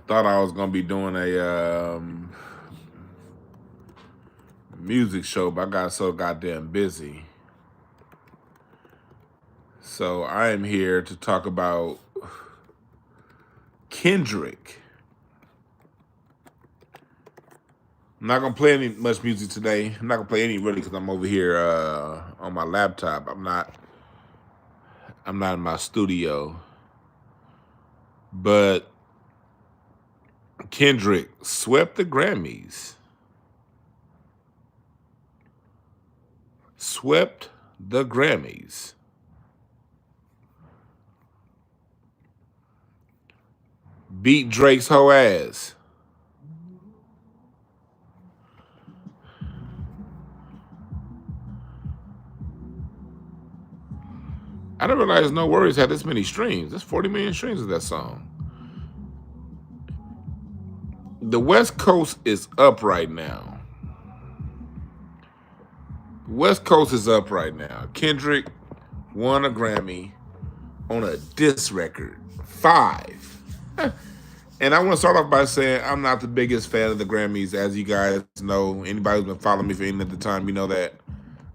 Thought I was gonna be doing a music show, but I got so goddamn busy. So I am here to talk about Kendrick. I'm not gonna play any much music today. I'm not gonna play any really because I'm over here on my laptop. I'm not in my studio. But Kendrick swept the Grammys. Swept the Grammys. Beat Drake's whole ass. I didn't realize No Worries had this many streams. That's 40 million streams of that song. The West Coast is up right now. West Coast is up right now. Kendrick won a Grammy on a diss record. 5. And I want to start off by saying I'm not the biggest fan of the Grammys, as you guys know. Anybody who's been following me for any of the time, you know that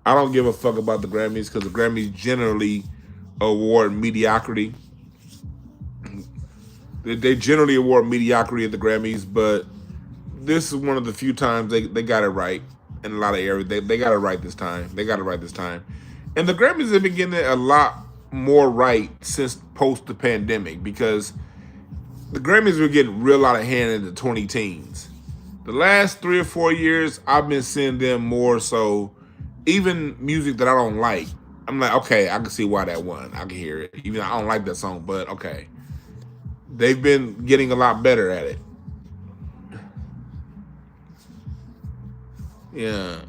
I don't give a fuck about the Grammys because the Grammys generally award mediocrity. They generally award mediocrity at the Grammys, but this is one of the few times they got it right in a lot of areas. They got it right this time. They got it right this time. And the Grammys have been getting it a lot more right since post the pandemic because the Grammys were getting real out of hand in the 20 teens. The last 3 or 4 years, I've been seeing them more so, even music that I don't like, I'm like, okay, I can see why that won. I can hear it. Even though I don't like that song, but okay. They've been getting a lot better at it. Yeah.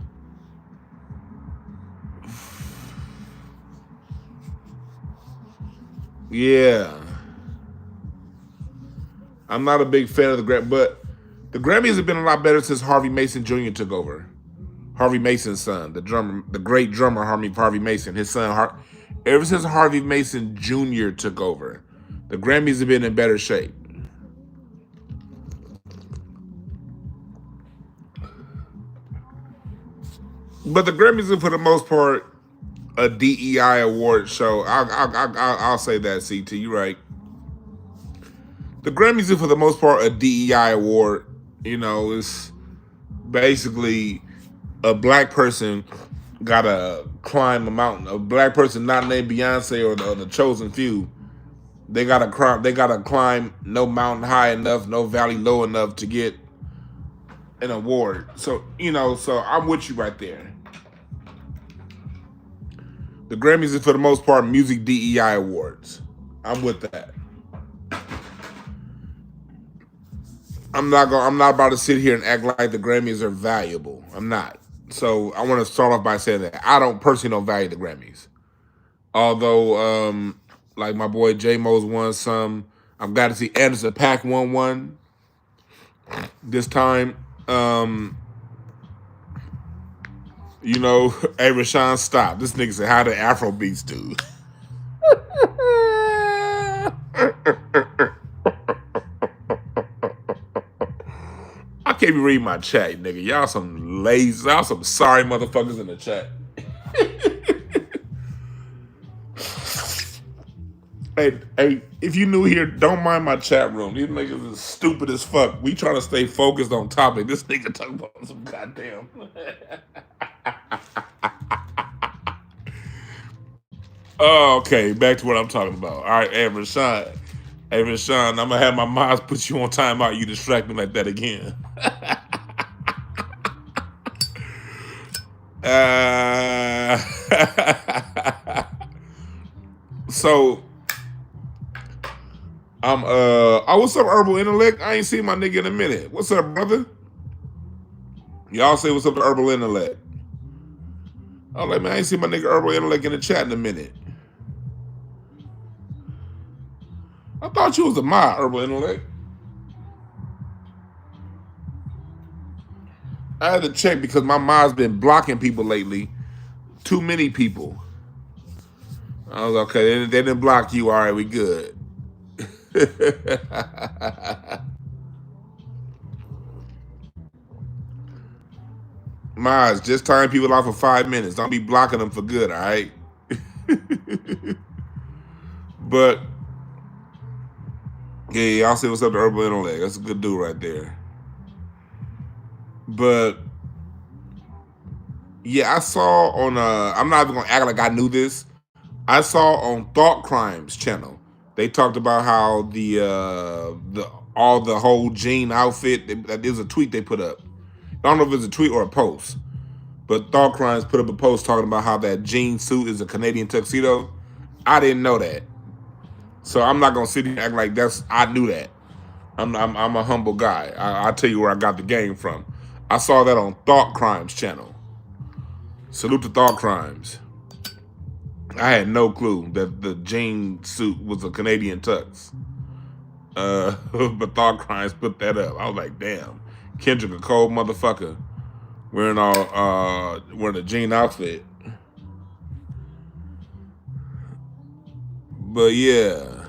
Yeah. I'm not a big fan of the Grammys, but the Grammys have been a lot better since Harvey Mason Jr. took over. Harvey Mason's son, the drummer, the great drummer Harvey Mason, his son. Ever since Harvey Mason Jr. took over, the Grammys have been in better shape. But the Grammys are, for the most part, a DEI award show. I'll say that, CT. You're right. The Grammys are, for the most part, a DEI award. You know, it's basically a black person gotta climb a mountain. A black person not named Beyonce or the chosen few. They gotta climb. They gotta climb no mountain high enough, no valley low enough to get an award. So so I'm with you right there. The Grammys is, for the most part, music DEI awards. I'm with that. I'm not about to sit here and act like the Grammys are valuable. I'm not. So I want to start off by saying that I personally don't value the Grammys. Although, like my boy J Mo's won some. I'm glad to see Anderson .Paak won one this time. Hey Rashawn, stop. This nigga said, how the Afro beats do? I can't be reading my chat, nigga. Y'all some lazy, y'all some sorry motherfuckers in the chat. Hey, if you new here, don't mind my chat room. These niggas is stupid as fuck. We trying to stay focused on topic. This nigga talking about some goddamn. Oh, okay. Back to what I'm talking about. All right, hey, Rashawn. Hey, Rashawn, I'm going to have my moms put you on timeout. You distract me like that again. So, what's up, Herbal Intellect? I ain't seen my nigga in a minute. What's up, brother? Y'all say what's up to Herbal Intellect. I'm like, man, I ain't seen my nigga Herbal Intellect in the chat in a minute. I thought you was a mod, Herbal Intellect. I had to check because my mod's been blocking people lately. Too many people. I was okay. They didn't block you. All right, we good. Miles, just time people off for 5 minutes. Don't be blocking them for good, all right? But yeah, y'all see what's up to Urban Intellect. That's a good dude right there. But yeah, I saw on I'm not even gonna act like I knew this. I saw on Thought Crimes channel, they talked about how the all the whole jean outfit. There's a tweet they put up. I don't know if it's a tweet or a post, but Thought Crimes put up a post talking about how that jean suit is a Canadian tuxedo. I didn't know that, so I'm not gonna sit here and act like I knew that. I'm a humble guy. I'll tell you where I got the game from. I saw that on Thought Crimes channel. Salute to Thought Crimes. I had no clue that the jean suit was a Canadian tux. But Thought Crimes put that up. I was like, damn, Kendrick a cold motherfucker wearing a jean outfit. But yeah.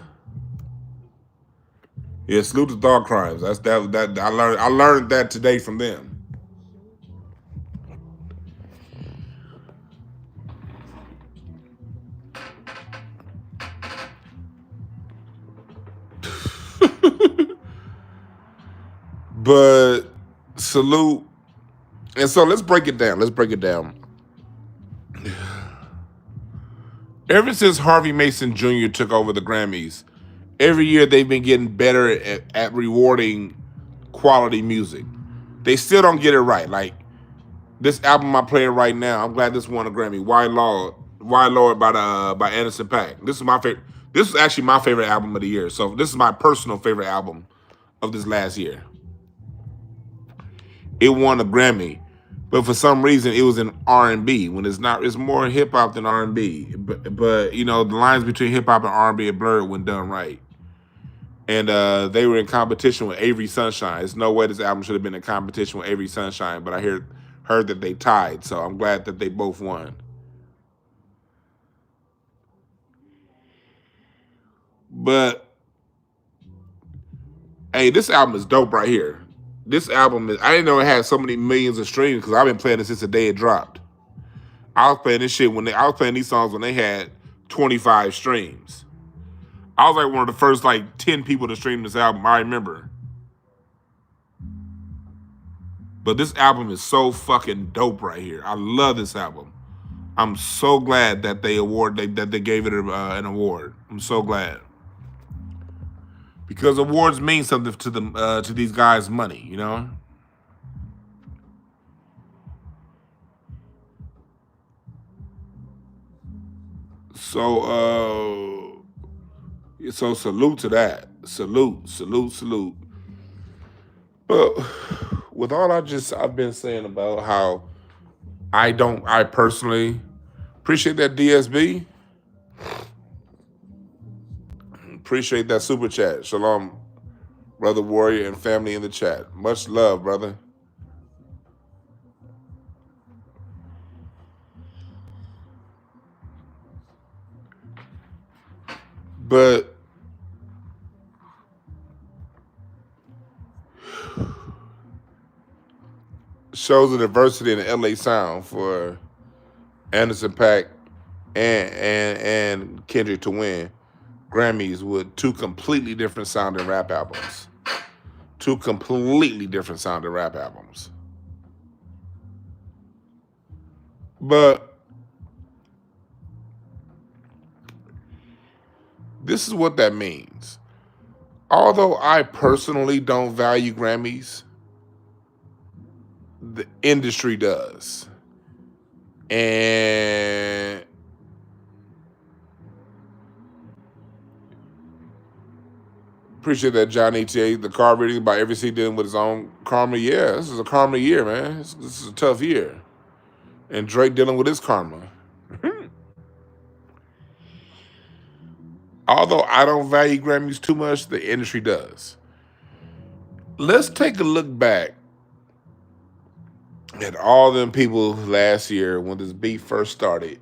Yeah, salute to Thought Crimes. That I learned that today from them. But salute. And so let's break it down. Ever since Harvey Mason Jr. took over the Grammys, every year they've been getting better at rewarding quality music. They still don't get it right. Like this album I'm playing right now, I'm glad this won a Grammy. Why Lord by Anderson .Paak. This is my favorite. This is actually my favorite album of the year. So this is my personal favorite album of this last year. It won a Grammy, but for some reason it was in R&B when it's not. It's more hip hop than R&B. But you know the lines between hip hop and R&B are blurred when done right. And they were in competition with Avery Sunshine. There's no way this album should have been in competition with Avery Sunshine, but I heard that they tied, so I'm glad that they both won. But hey, this album is dope right here. This album is, I didn't know it had so many millions of streams because I've been playing it since the day it dropped. I was playing this shit I was playing these songs when they had 25 streams. I was like one of the first like 10 people to stream this album, I remember. But this album is so fucking dope right here. I love this album. I'm so glad that they gave it an award. I'm so glad. Because awards mean something to them, to these guys' money, you know? So salute to that. Salute. But with all I've been saying about how I personally appreciate that DSB. Appreciate that super chat. Shalom, brother warrior and family in the chat. Much love, brother. But shows the diversity in the LA sound for Anderson .Paak and Kendrick to win Grammys with two completely different sounding rap albums. Two completely different sounding rap albums. But this is what that means. Although I personally don't value Grammys, the industry does. And appreciate that, John ETA. The card reading about every city dealing with his own karma. Yeah, this is a karma year, man. This is a tough year. And Drake dealing with his karma. Although I don't value Grammys too much, the industry does. Let's take a look back at all them people last year when this beef first started.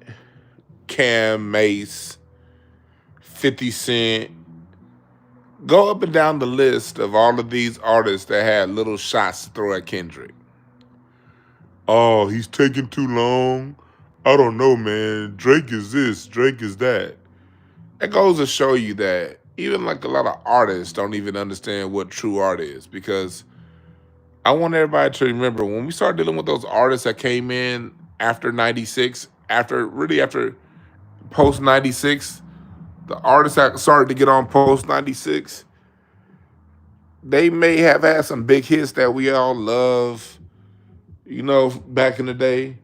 Cam, Mace, 50 Cent. Go up and down the list of all of these artists that had little shots to throw at Kendrick. Oh, he's taking too long. I don't know, man. Drake is this, Drake is that. It goes to show you that even like a lot of artists don't even understand what true art is, because I want everybody to remember when we start dealing with those artists that came in after 96, after post 96, the artists that started to get on post 96, they may have had some big hits that we all love, back in the day.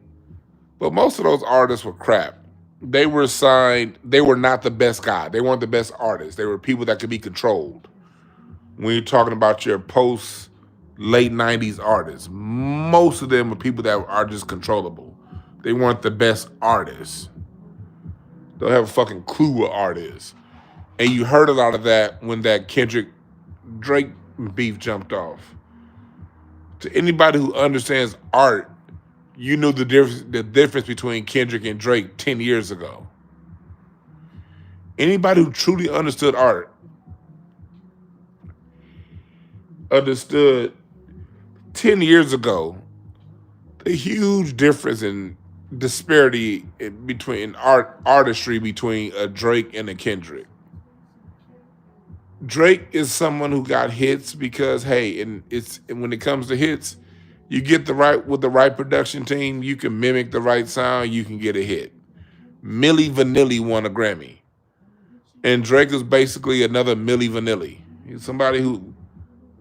But most of those artists were crap. They were signed, they were not the best guy. They weren't the best artists. They were people that could be controlled. When you're talking about your post late 90s artists, most of them are people that are just controllable. They weren't the best artists. They don't have a fucking clue what art is. And you heard a lot of that when that Kendrick Drake beef jumped off. To anybody who understands art, you knew the difference between Kendrick and Drake 10 years ago. Anybody who truly understood art understood 10 years ago the huge difference in disparity between artistry between a Drake and a Kendrick. Drake is someone who got hits because, hey, and when it comes to hits, you get with the right production team, you can mimic the right sound, you can get a hit. Milli Vanilli won a Grammy. And Drake is basically another Milli Vanilli. He's somebody who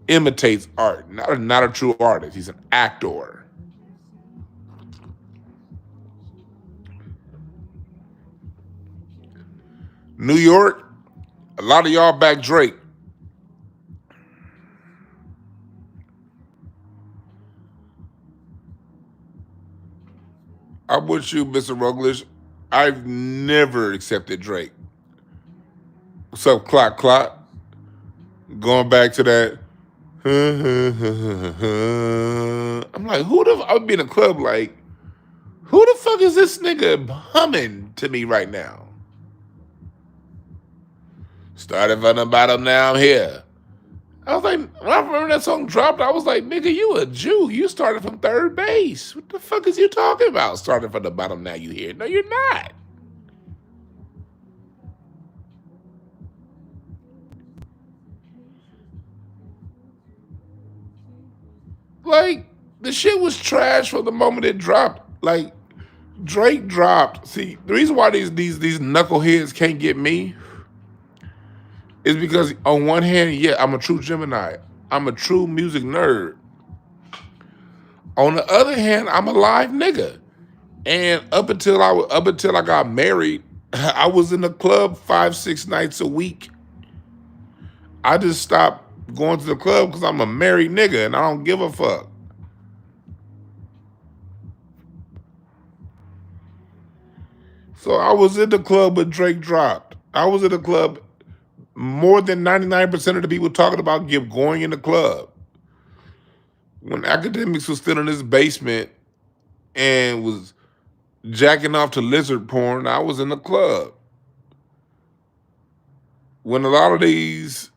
imitates art, not a true artist. He's an actor. New York, a lot of y'all back Drake. I'm with you, Mr. Roglish. I've never accepted Drake. What's up, Clock Clock? Going back to that. I'm like, I would be in a club like, who the fuck is this nigga humming to me right now? Started from the bottom, now I'm here. I was like, when I remember that song dropped, I was like, nigga, you a Jew. You started from third base. What the fuck is you talking about? Started from the bottom, now you here. No, you're not. Like, the shit was trash from the moment it dropped. Like, Drake dropped. See, the reason why these knuckleheads can't get me is because on one hand, yeah, I'm a true Gemini. I'm a true music nerd. On the other hand, I'm a live nigga. And up until I got married, I was in the club 5-6 nights a week. I just stopped going to the club because I'm a married nigga and I don't give a fuck. So I was in the club when Drake dropped. I was in the club more than 99% of the people talking about going in the club. When Academics was still in his basement and was jacking off to lizard porn, I was in the club. When a lot of these,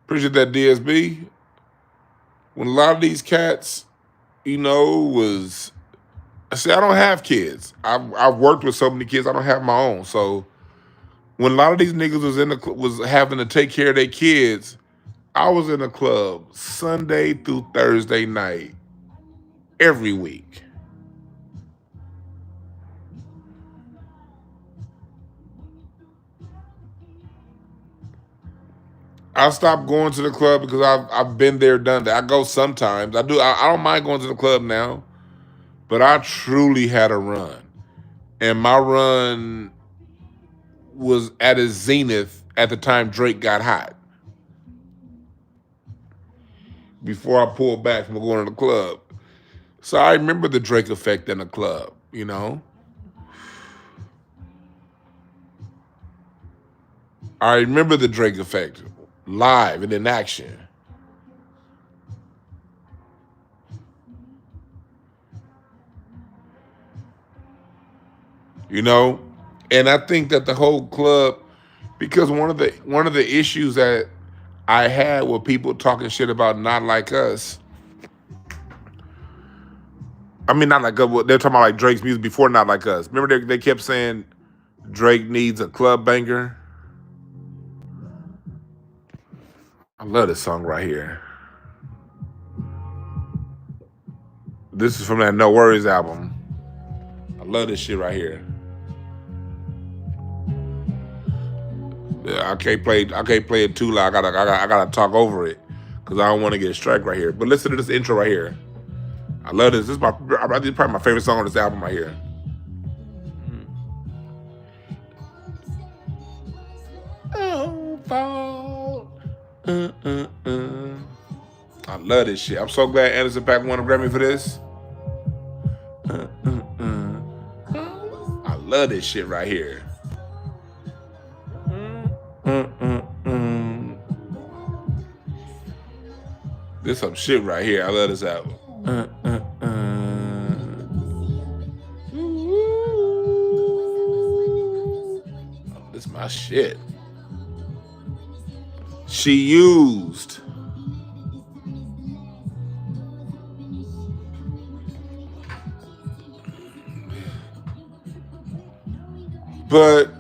appreciate that DSB, when a lot of these cats, was, see, I don't have kids. I've worked with so many kids, I don't have my own. So when a lot of these niggas was having to take care of their kids, I was in the club Sunday through Thursday night every week. I stopped going to the club because I've been there, done that. I go sometimes. I do. I don't mind going to the club now, but I truly had a run, and my run was at its zenith at the time Drake got hot. Before I pulled back from going to the club, so I remember the Drake effect in the club. I remember the Drake effect live and in action. And I think that the whole club, because one of the issues that I had with people talking shit about Not Like Us I mean, not like they're talking about like Drake's music before, not like us. Remember they kept saying Drake needs a club banger. I love this song right here. This is from that No Worries album. I love this shit right here. Yeah, I can't play it too loud. I gotta talk over it because I don't want to get a strike right here. But listen to this intro right here. I love this. This is probably my favorite song on this album right here. Oh, fall. I love this shit. I'm so glad Anderson .Paak won a Grammy for this. I love this shit right here. This some shit right here. I love this album. This is my shit. She used. But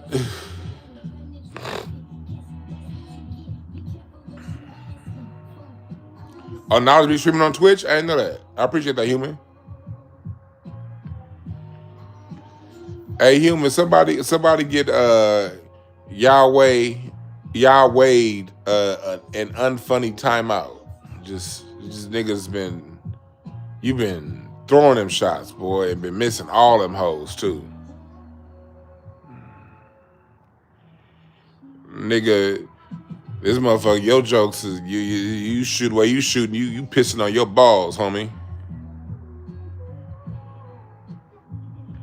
oh, now it's be streaming on Twitch? I didn't know that. I appreciate that, Human. Hey, Human, somebody get Yahweh an unfunny timeout. Just niggas you've been throwing them shots, boy, and been missing all them hoes too. Nigga, this motherfucker, your jokes is you shoot where you shooting, you pissing on your balls, homie.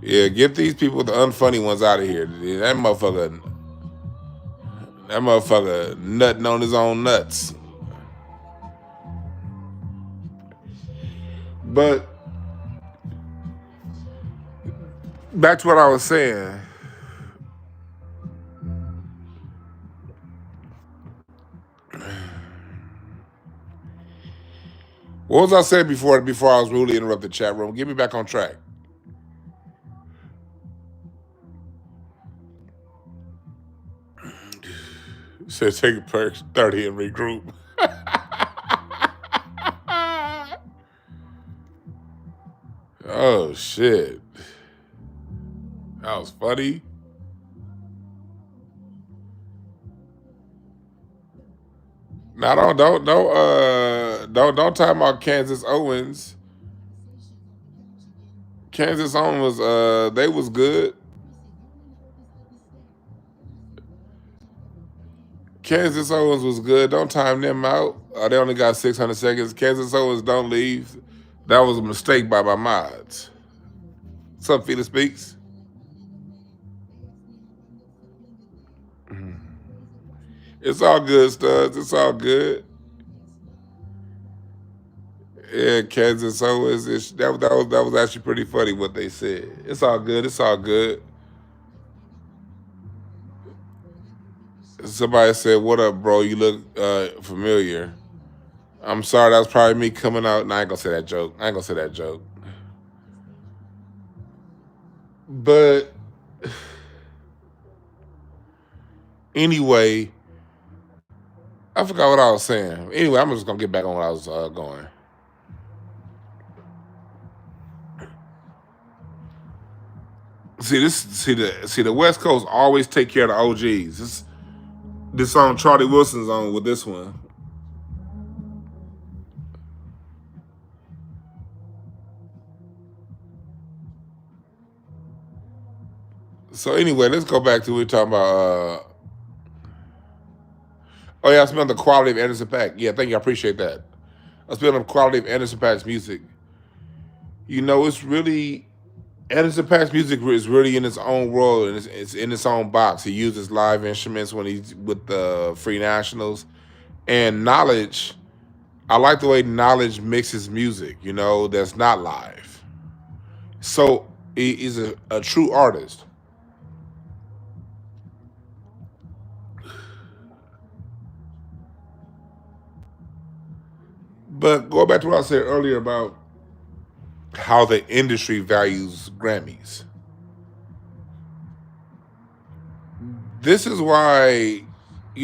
Yeah, get these people, the unfunny ones, out of here. That motherfucker nutting on his own nuts. But back to what I was saying. What was I saying before I was rudely interrupted, chat room? Get me back on track. Said take a perk 30 and regroup. Oh shit. That was funny. Now don't talk about Kansas Owens. Kansas Owens was they was good. Kansas Owens was good. Don't time them out. They only got 600 seconds. Kansas Owens don't leave. That was a mistake by my mods. What's up, Felix Speaks? It's all good, studs. It's all good. Yeah, Kansas Owens. That was actually pretty funny what they said. It's all good. It's all good. Somebody said, "What up, bro? You look familiar." I'm sorry, that was probably me coming out. I ain't gonna say that joke. But anyway, I forgot what I was saying. Anyway, I'm just gonna get back on what I was going. See the West Coast always take care of the OGs. This song Charlie Wilson's on with this one. So anyway, let's go back to what we're talking about. Oh yeah, I smell the quality of Anderson .Paak. Yeah, thank you. I appreciate that. I smell the quality of Anderson .Paak's music. You know, it's really Anderson .Paak's music is really in its own world and it's in its own box. He uses live instruments when he's with the Free Nationals, and Knowledge. I like the way Knowledge mixes music. You know, that's not live. So he's a true artist. But going back to what I said earlier about how the industry values Grammys. This is why,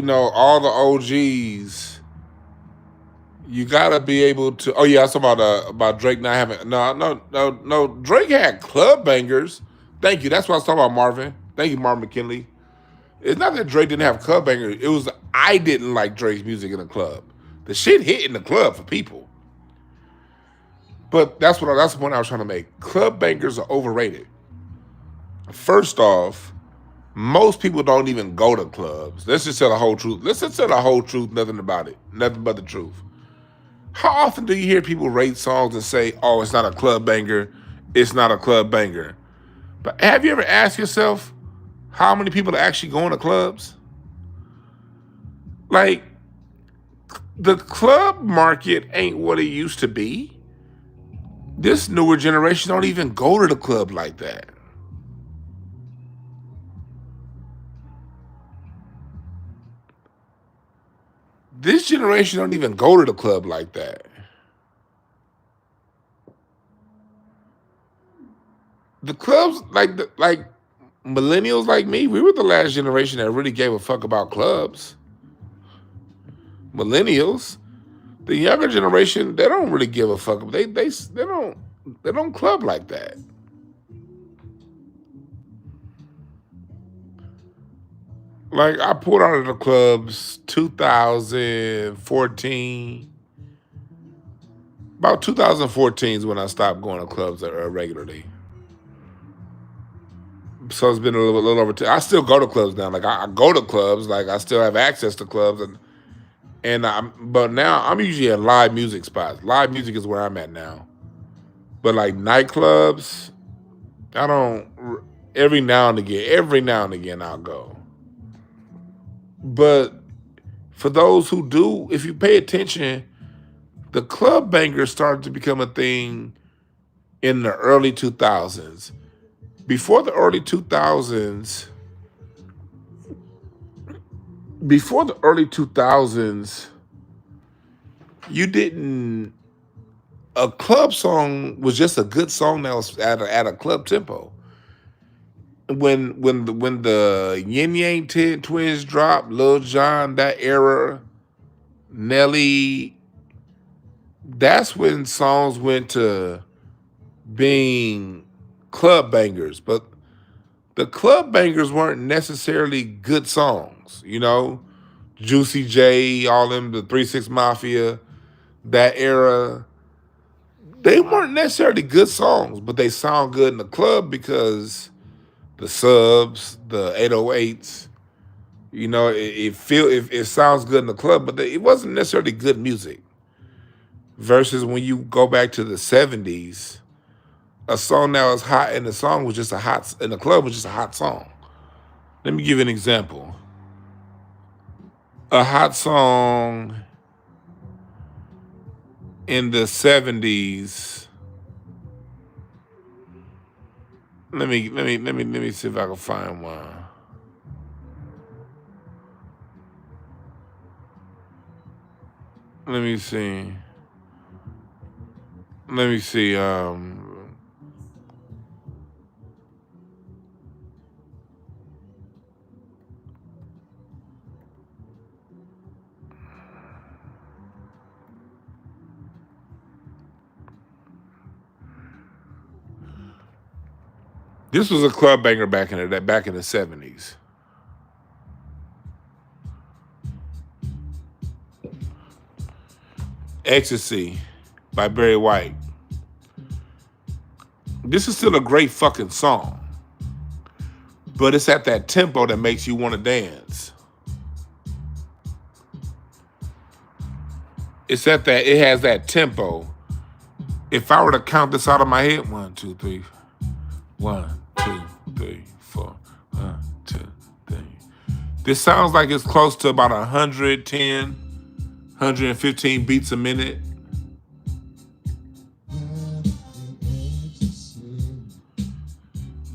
all the OGs, you gotta be able to. Oh yeah, I was talking about Drake not having. No. Drake had club bangers. Thank you. That's what I was talking about, Marvin. Thank you, Marvin McKinley. It's not that Drake didn't have club bangers. It was I didn't like Drake's music in the club. The shit hit in the club for people. But that's the point I was trying to make. Club bangers are overrated. First off, most people don't even go to clubs. Let's just tell the whole truth. Let's just tell the whole truth, nothing about it. Nothing but the truth. How often do you hear people rate songs and say, oh, it's not a club banger, it's not a club banger? But have you ever asked yourself how many people are actually going to clubs? Like, the club market ain't what it used to be. This newer generation don't even go to the club like that. This generation don't even go to the club like that. The clubs, like millennials like me, we were the last generation that really gave a fuck about clubs. Millennials, the younger generation, they don't really give a fuck. They don't club like that. Like, I pulled out of the clubs 2014. About 2014 is when I stopped going to clubs regularly. So it's been a little over. I still go to clubs now. Like, I go to clubs. Like, I still have access to clubs, but now I'm usually at live music spots. Live music is where I'm at now. But like nightclubs, I don't. Every now and again, I'll go. But for those who do, if you pay attention, the club bangers started to become a thing in the early 2000s. Before the early 2000s, you didn't. A club song was just a good song that was at a club tempo. When the Yin Yang Twins dropped, Lil Jon, that era, Nelly, that's when songs went to being club bangers. But the club bangers weren't necessarily good songs, Juicy J, all them, the 3 6 Mafia, that era. They weren't necessarily good songs, but they sound good in the club because the subs, the 808s, it sounds good in the club, but it wasn't necessarily good music. Versus when you go back to the 70s, a song that was hot and the club was just a hot song. Let me give you an example. A hot song in the 70s. Let me see if I can find one. Let me see. This was a club banger back in the 70s. Ecstasy by Barry White. This is still a great fucking song. But it's at that tempo that makes you want to dance. It has that tempo. If I were to count this out of my head, 1, 2, 3. 1, 2, 3, 4. 1, 2, 3. This sounds like it's close to about 110, 115 beats a minute.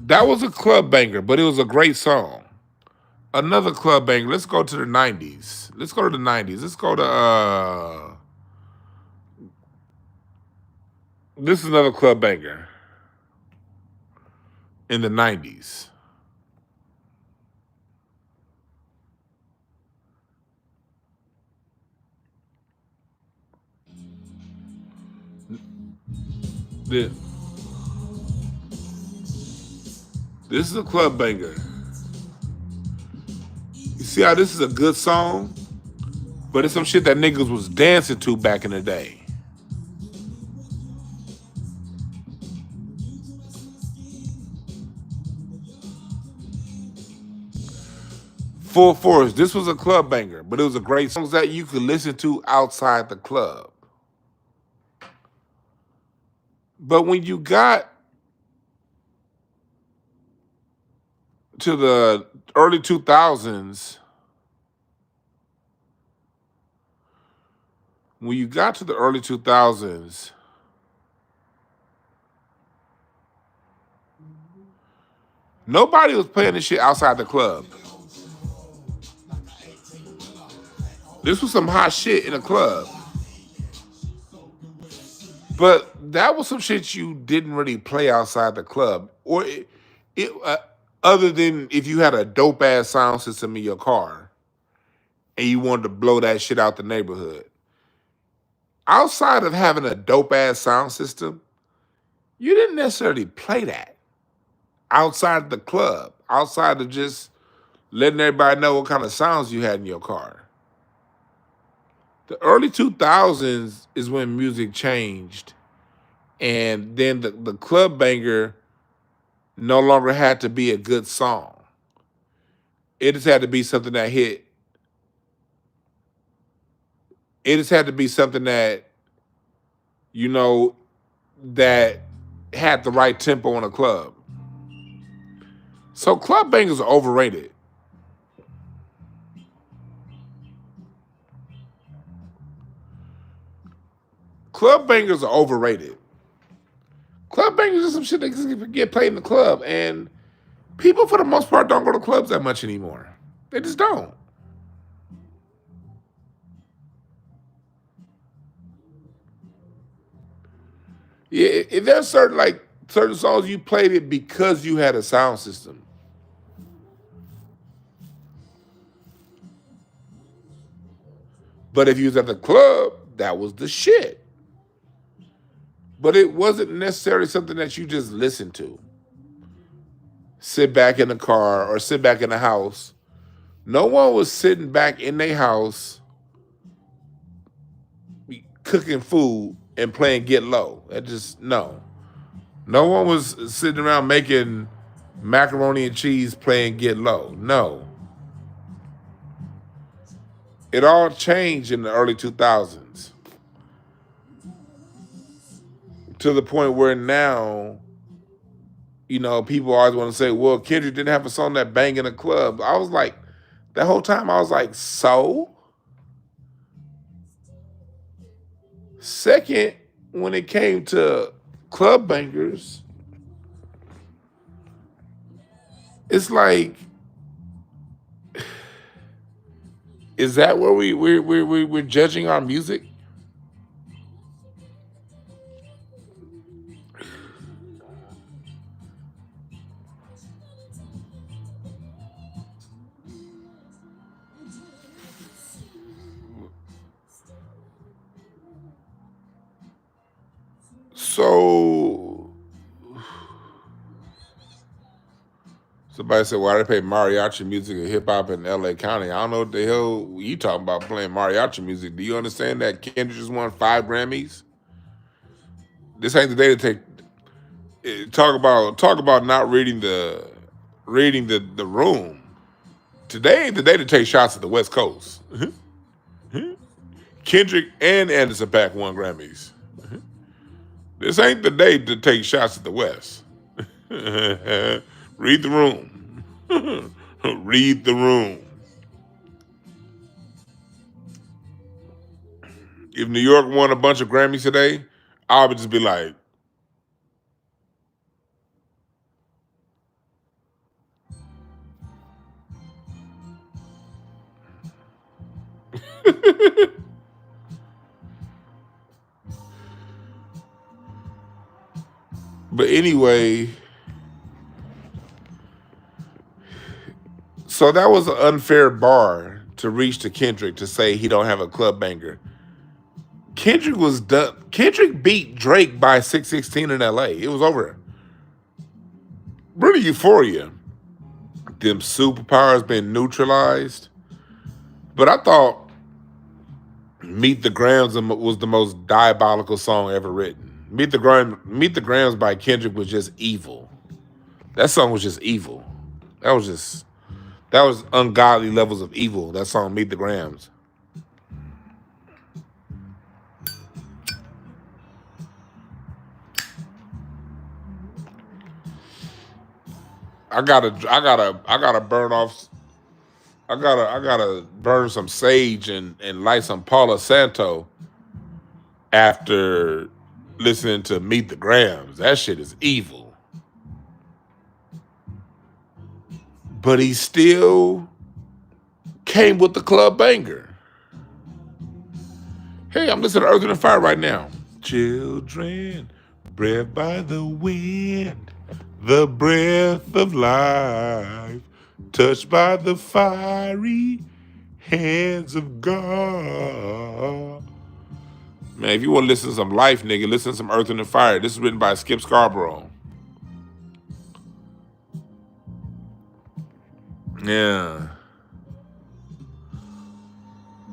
That was a club banger, but it was a great song. Another club banger. Let's go to the 90s. Let's go to the 90s. Let's go to This is another club banger in the 90s. This is a club banger. You see how this is a good song? But it's some shit that niggas was dancing to back in the day. Full Force, this was a club banger, but it was a great song that you could listen to outside the club. But when you got to the early 2000s, nobody was playing this shit outside the club. This was some hot shit in a club. But that was some shit you didn't really play outside the club. Or other than if you had a dope ass sound system in your car and you wanted to blow that shit out the neighborhood. Outside of having a dope ass sound system, you didn't necessarily play that outside the club, outside of just letting everybody know what kind of sounds you had in your car. The early 2000s is when music changed, and then the club banger no longer had to be a good song. It just had to be something that hit. It just had to be something that, you know, that had the right tempo in a club. So club bangers are overrated. Club bangers are overrated. Club bangers are some shit that can get played in the club, and people for the most part don't go to clubs that much anymore. They just don't. Yeah, there's certain songs you played it because you had a sound system. But if you was at the club, that was the shit. But it wasn't necessarily something that you just listened to. Sit back in the car or sit back in the house. No one was sitting back in their house cooking food and playing Get Low. That just, no. No one was sitting around making macaroni and cheese playing Get Low. No. It all changed in the early 2000s to the point where now, you know, people always want to say, well, Kendrick didn't have a song that bang in a club. I was like, that whole time I was like, so? Second, when it came to club bangers, it's like, is that where we're judging our music? So somebody said, why they play mariachi music and hip hop in LA County? I don't know what the hell you talking about playing mariachi music. Do you understand that Kendrick just won 5 Grammys? This ain't the day to take talk about not reading the room. Today ain't the day to take shots at the West Coast. Kendrick and Anderson .Paak won Grammys. This ain't the day to take shots at the West. Read the room. Read the room. If New York won a bunch of Grammys today, I would just be like, But anyway, so that was an unfair bar to reach to Kendrick to say he don't have a club banger. Kendrick was done. Kendrick beat Drake by 616 in LA. It was over. Really euphoria. Them superpowers been neutralized. But I thought Meet the Grams was the most diabolical song ever written. Meet the Grams by Kendrick was just evil. That song was just evil. That was ungodly levels of evil. That song Meet the Grams. I gotta burn off. I gotta burn some sage and light some Palo Santo after listening to Meet the Grams. That shit is evil. But he still came with the club banger. Hey, I'm listening to Earth, Wind and Fire right now. Children, bred by the wind, the breath of life, touched by the fiery hands of God. Man, if you want to listen to some life, nigga, listen to some Earth, Wind and Fire. This is written by Skip Scarborough. Yeah.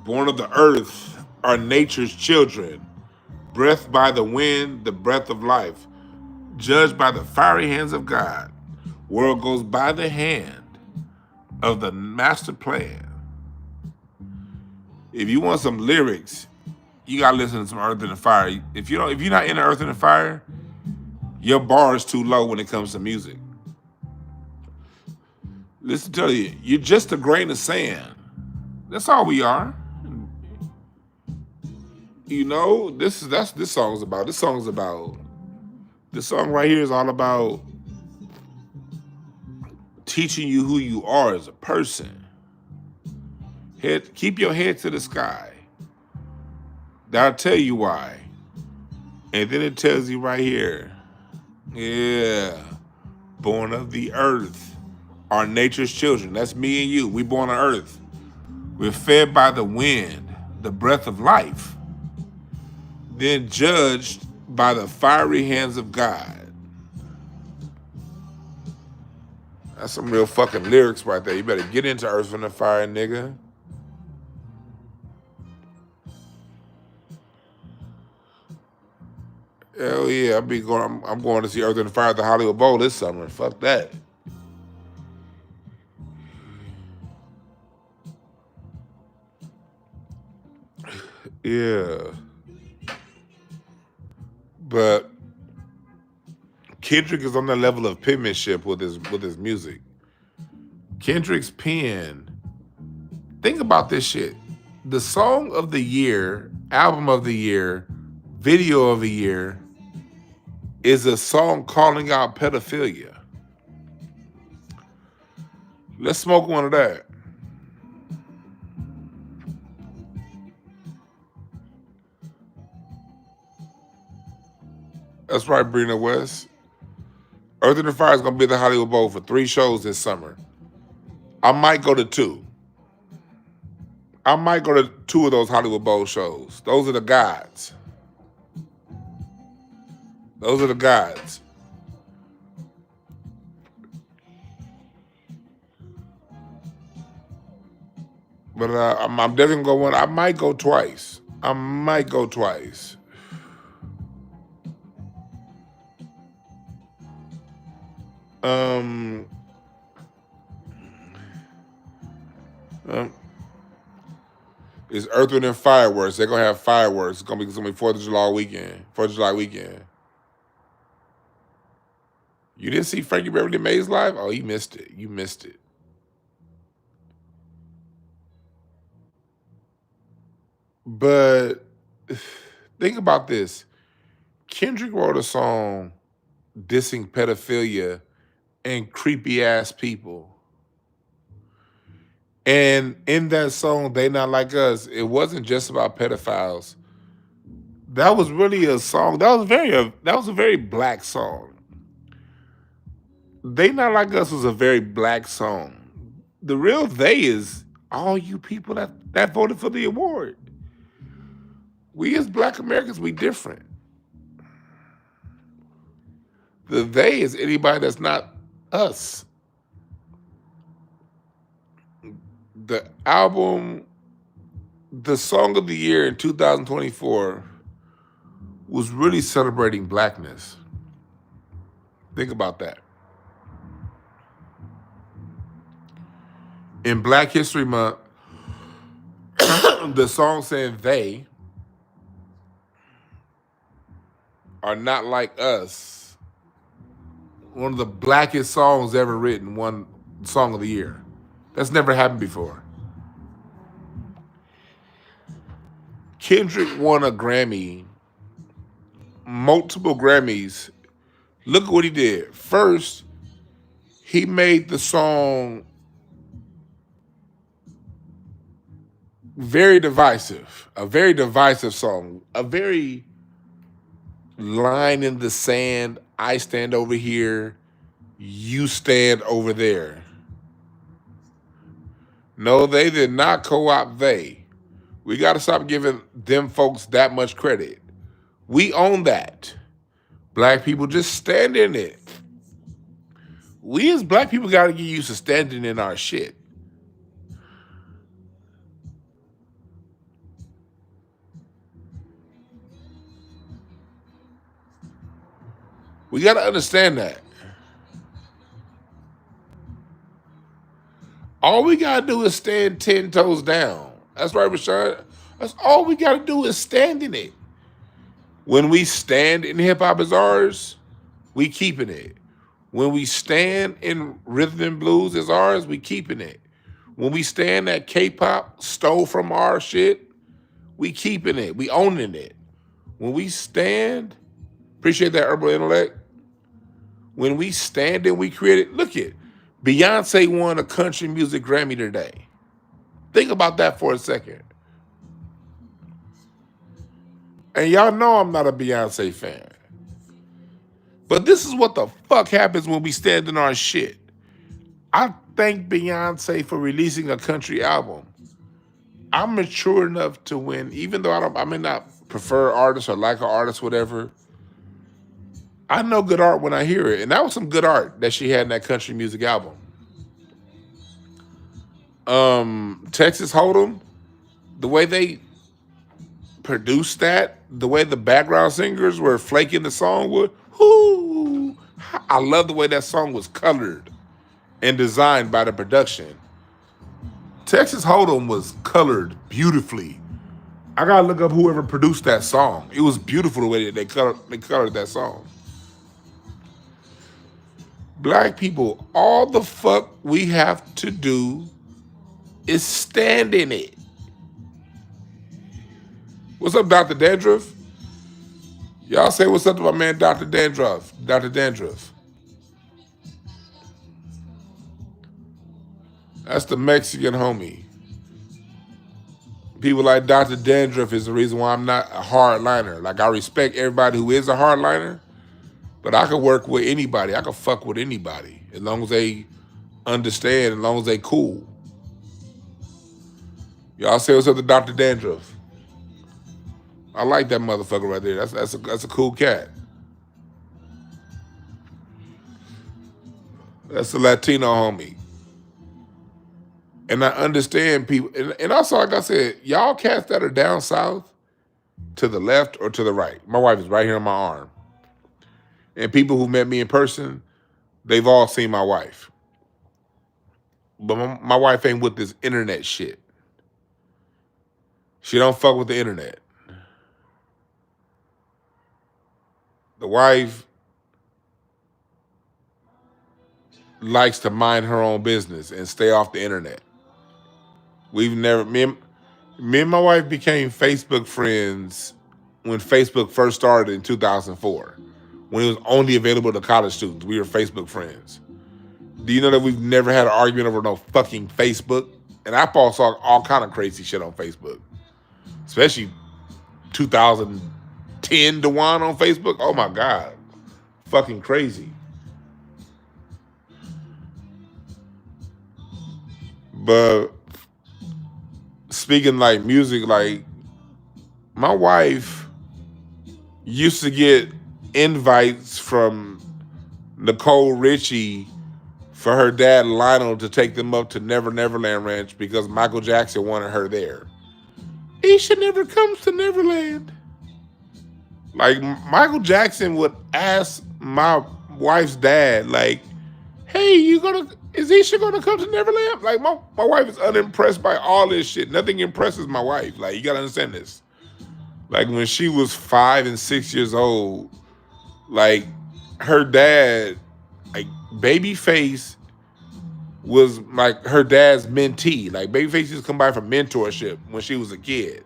Born of the earth are nature's children, breathed by the wind, the breath of life, judged by the fiery hands of God. World goes by the hand of the master plan. If you want some lyrics, you gotta listen to some Earth and Fire. If you're not into Earth and Fire, your bar is too low when it comes to music. Listen, tell you, you're just a grain of sand. That's all we are. You know, this song's about. This song right here is all about teaching you who you are as a person. Keep your head to the sky. That'll tell you why. And then it tells you right here. Yeah. Born of the earth are nature's children. That's me and you. We born on earth. We're fed by the wind, the breath of life. Then judged by the fiery hands of God. That's some real fucking lyrics right there. You better get into Earth, Wind and Fire, nigga. Hell yeah, I'm going to see Earth, Wind and Fire at the Hollywood Bowl this summer. Fuck that. Yeah. But Kendrick is on that level of penmanship with his music. Kendrick's pen. Think about this shit. The song of the year, album of the year, video of the year is a song calling out pedophilia. Let's smoke one of that. That's right, Brina West. Earth and Fire is going to be at the Hollywood Bowl for 3 shows this summer. I might go to 2. I might go to 2 of those Hollywood Bowl shows. Those are the gods. Those are the gods. But I'm definitely going to go one. I might go twice. It's Earth, Wind, and Fireworks. They're gonna have fireworks. It's gonna be 4th of July weekend. 4th of July weekend. You didn't see Frankie Beverly Maze live? Oh, you missed it. You missed it. But think about this. Kendrick wrote a song dissing pedophilia and creepy ass people. And in that song, They Not Like Us, it wasn't just about pedophiles. That was really a song. That was a very black song. They Not Like Us was a very black song. The real they is all you people that voted for the award. We as black Americans, we different. The they is anybody that's not us. The album, the song of the year in 2024 was really celebrating blackness. Think about that. In Black History Month, the song saying they are not like us, one of the blackest songs ever written, won Song of the Year. That's never happened before. Kendrick won a Grammy, multiple Grammys. Look at what he did. First, he made the song very divisive, a very divisive song, a very line in the sand. I stand over here, you stand over there. No, they did not co-opt they. We got to stop giving them folks that much credit. We own that. Black people just stand in it. We as black people got to get used to standing in our shit. We got to understand that. All we got to do is stand 10 toes down. That's right, Rashad. That's all we got to do is stand in it. When we stand in hip hop as ours, we keeping it. When we stand in rhythm and blues as ours, we keeping it. When we stand that K-pop stole from our shit, we keeping it. We owning it. When we stand, appreciate that herbal intellect. When we stand and we create it, look it. Beyonce won a country music Grammy today. Think about that for a second. And y'all know I'm not a Beyonce fan. But this is what the fuck happens when we stand in our shit. I thank Beyonce for releasing a country album. I'm mature enough to win, even though I may not prefer artists or like an artist, whatever. I know good art when I hear it. And that was some good art that she had in that country music album. Texas Hold'em, the way they produced that, the way the background singers were flaking the song with, whoo, I love the way that song was colored and designed by the production. Texas Hold'em was colored beautifully. I gotta look up whoever produced that song. It was beautiful the way that they colored that song. Black people, all the fuck we have to do is stand in it. What's up, Dr. Dandruff? Y'all say what's up to my man, Dr. Dandruff. Dr. Dandruff. That's the Mexican homie. People like Dr. Dandruff is the reason why I'm not a hardliner. Like, I respect everybody who is a hardliner, but I can work with anybody. I can fuck with anybody as long as they understand, as long as they cool. Y'all say what's up to Dr. Dandruff. I like that motherfucker right there. That's a cool cat. That's a Latino homie. And I understand people. And also, like I said, y'all cats that are down south, to the left or to the right. My wife is right here on my arm. And people who met me in person, they've all seen my wife. But my wife ain't with this internet shit. She don't fuck with the internet. The wife likes to mind her own business and stay off the internet. We've never, me and my wife became Facebook friends when Facebook first started in 2004. When it was only available to college students, we were Facebook friends. Do you know that we've never had an argument over no fucking Facebook? And I saw all kind of crazy shit on Facebook. Especially 2010 DWANNB on Facebook. Oh my God. Fucking crazy. But speaking like music, like my wife used to get invites from Nicole Richie for her dad Lionel to take them up to Never Neverland Ranch because Michael Jackson wanted her there. Isha never comes to Neverland. Like Michael Jackson would ask my wife's dad, like, "Hey, is Isha gonna come to Neverland?" Like my wife is unimpressed by all this shit. Nothing impresses my wife. Like you gotta understand this. Like when she was 5 and 6 years old, like her dad, like Babyface was like her dad's mentee. Like Babyface used to come by for mentorship when she was a kid.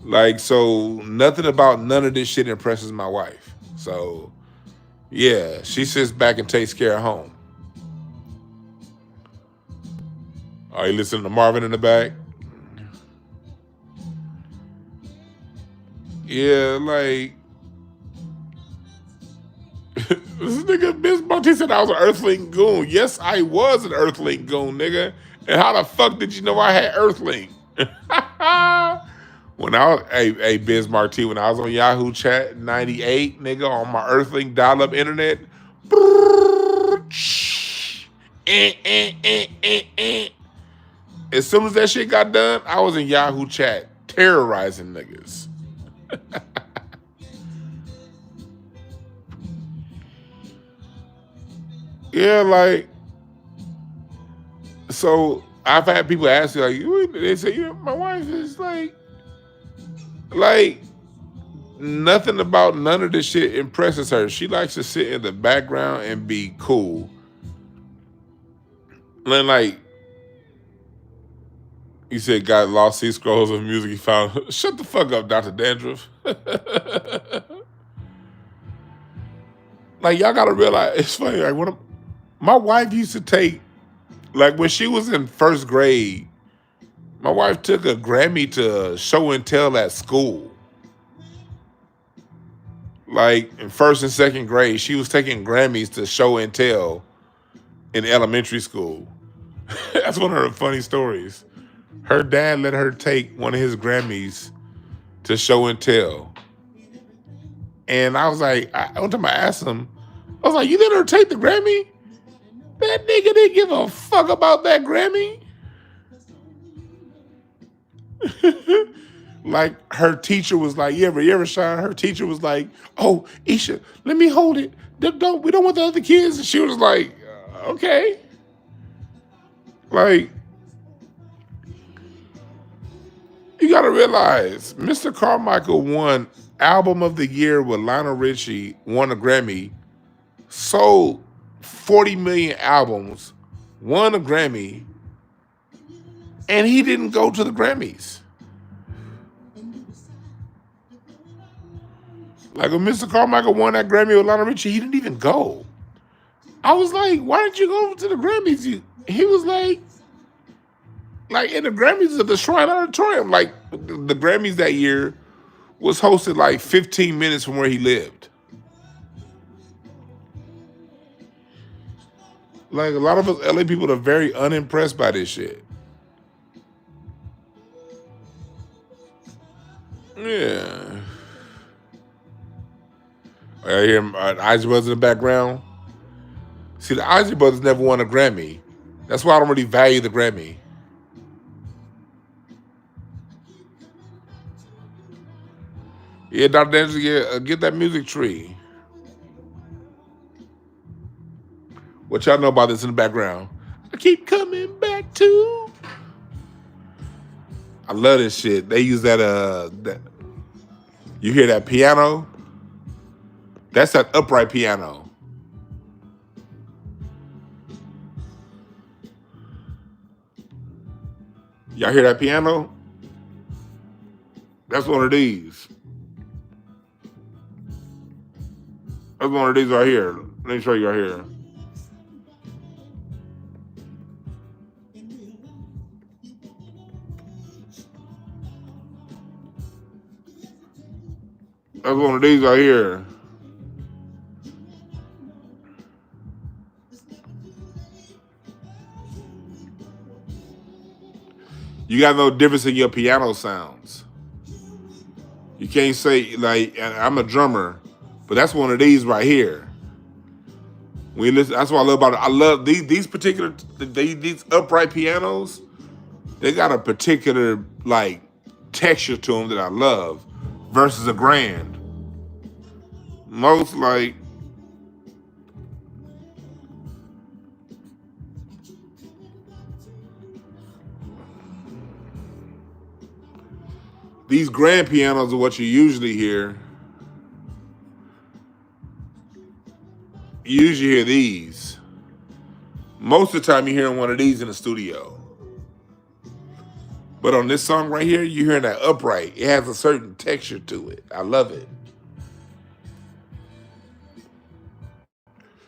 Like, so nothing about none of this shit impresses my wife. So yeah, she sits back and takes care of home. Are you listening to Marvin in the back? Yeah, like this nigga Biz Monty said I was an Earthling goon. Yes, I was an Earthling goon, nigga. And how the fuck did you know I had Earthling? When I was, hey Biz Marty, when I was on Yahoo Chat 98, nigga, on my Earthling dial-up internet, as soon as that shit got done, I was in Yahoo Chat terrorizing niggas. Yeah, like, so I've had people ask me, like, they say, my wife is like, nothing about none of this shit impresses her. She likes to sit in the background and be cool. And like, you said, got lost sea scrolls of music he found. Shut the fuck up, Dr. Dandruff. Like, y'all gotta realize, it's funny, like, my wife used to take, like, when she was in first grade, my wife took a Grammy to show and tell at school. Like, in first and second grade, she was taking Grammys to show and tell in elementary school. That's one of the funny stories. Her dad let her take one of his Grammys to show and tell. And I was like, one time I asked him, I was like, you let her take the Grammy? That nigga didn't give a fuck about that Grammy. Like her teacher was like, you ever Sean? Her teacher was like, "Oh, Isha, let me hold it. We don't want the other kids." And she was like, "Okay." Like, you gotta realize, Mr. Carmichael won Album of the Year with Lionel Richie, won a Grammy, sold 40 million albums, won a Grammy, and he didn't go to the Grammys. Like when Mr. Carmichael won that Grammy with Lionel Richie, he didn't even go. I was like, why didn't you go to the Grammys? He was like in the Grammys at the Shrine Auditorium. Like the Grammys that year was hosted like 15 minutes from where he lived. Like a lot of us LA people are very unimpressed by this shit. Yeah. I hear Isley Brothers in the background. See, the Isley Brothers never won a Grammy. That's why I don't really value the Grammy. Yeah, Dr. Dancer, yeah, get that music tree. What y'all know about this in the background? I keep coming back to. I love this shit. They use that, you hear that piano? That's that upright piano. Y'all hear that piano? That's one of these. That's one of these right here. Let me show you right here. That's one of these right here. You got no difference in your piano sounds. You can't say, like, I'm a drummer, but that's one of these right here. When you listen, that's what I love about it. I love these particular these upright pianos. They got a particular like texture to them that I love, versus a grand. Most like these grand pianos are what you usually hear. You usually hear these. Most of the time, you're hearing one of these in the studio. But on this song right here, you're hearing that upright. It has a certain texture to it. I love it.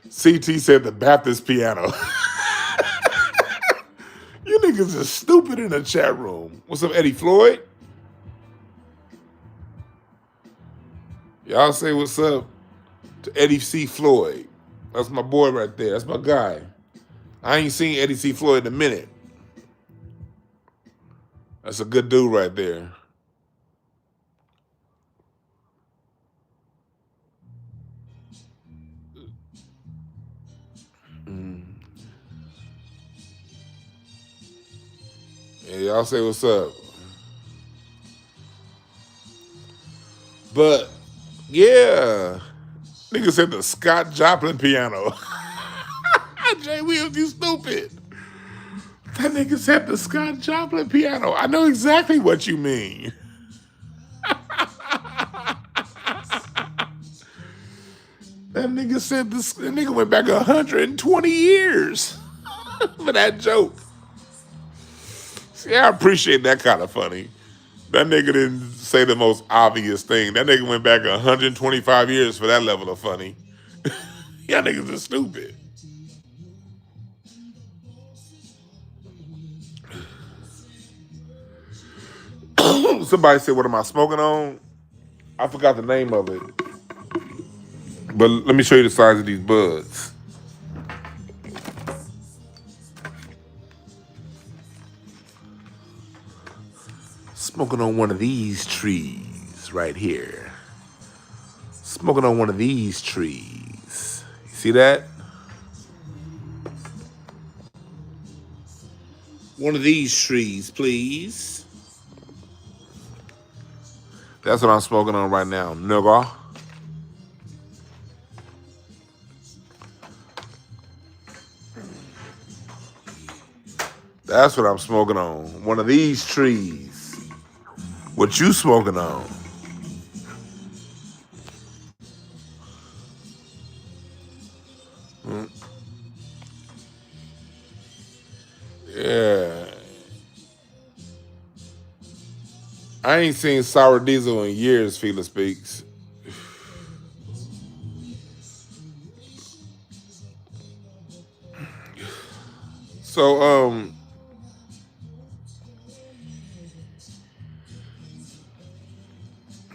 CT said the Baptist piano. You niggas are stupid in the chat room. What's up, Eddie Floyd? Y'all say what's up to Eddie C. Floyd. That's my boy right there. That's my guy. I ain't seen Eddie C. Floyd in a minute. That's a good dude right there. Yeah, y'all say what's up. But, yeah. Nigga said the Scott Joplin piano. Jay Williams, you stupid. That nigga said the Scott Joplin piano. I know exactly what you mean. That nigga said this. That nigga went back 120 years for that joke. See, I appreciate that kind of funny. That nigga didn't say the most obvious thing. That nigga went back 125 years for that level of funny. Y'all niggas are stupid. Somebody said, what am I smoking on? I forgot the name of it. But let me show you the size of these buds. Smoking on one of these trees right here. Smoking on one of these trees. You see that? One of these trees, please. That's what I'm smoking on right now, nigga. That's what I'm smoking on. One of these trees. What you smoking on? Yeah. I ain't seen Sour Diesel in years, Fila speaks. So,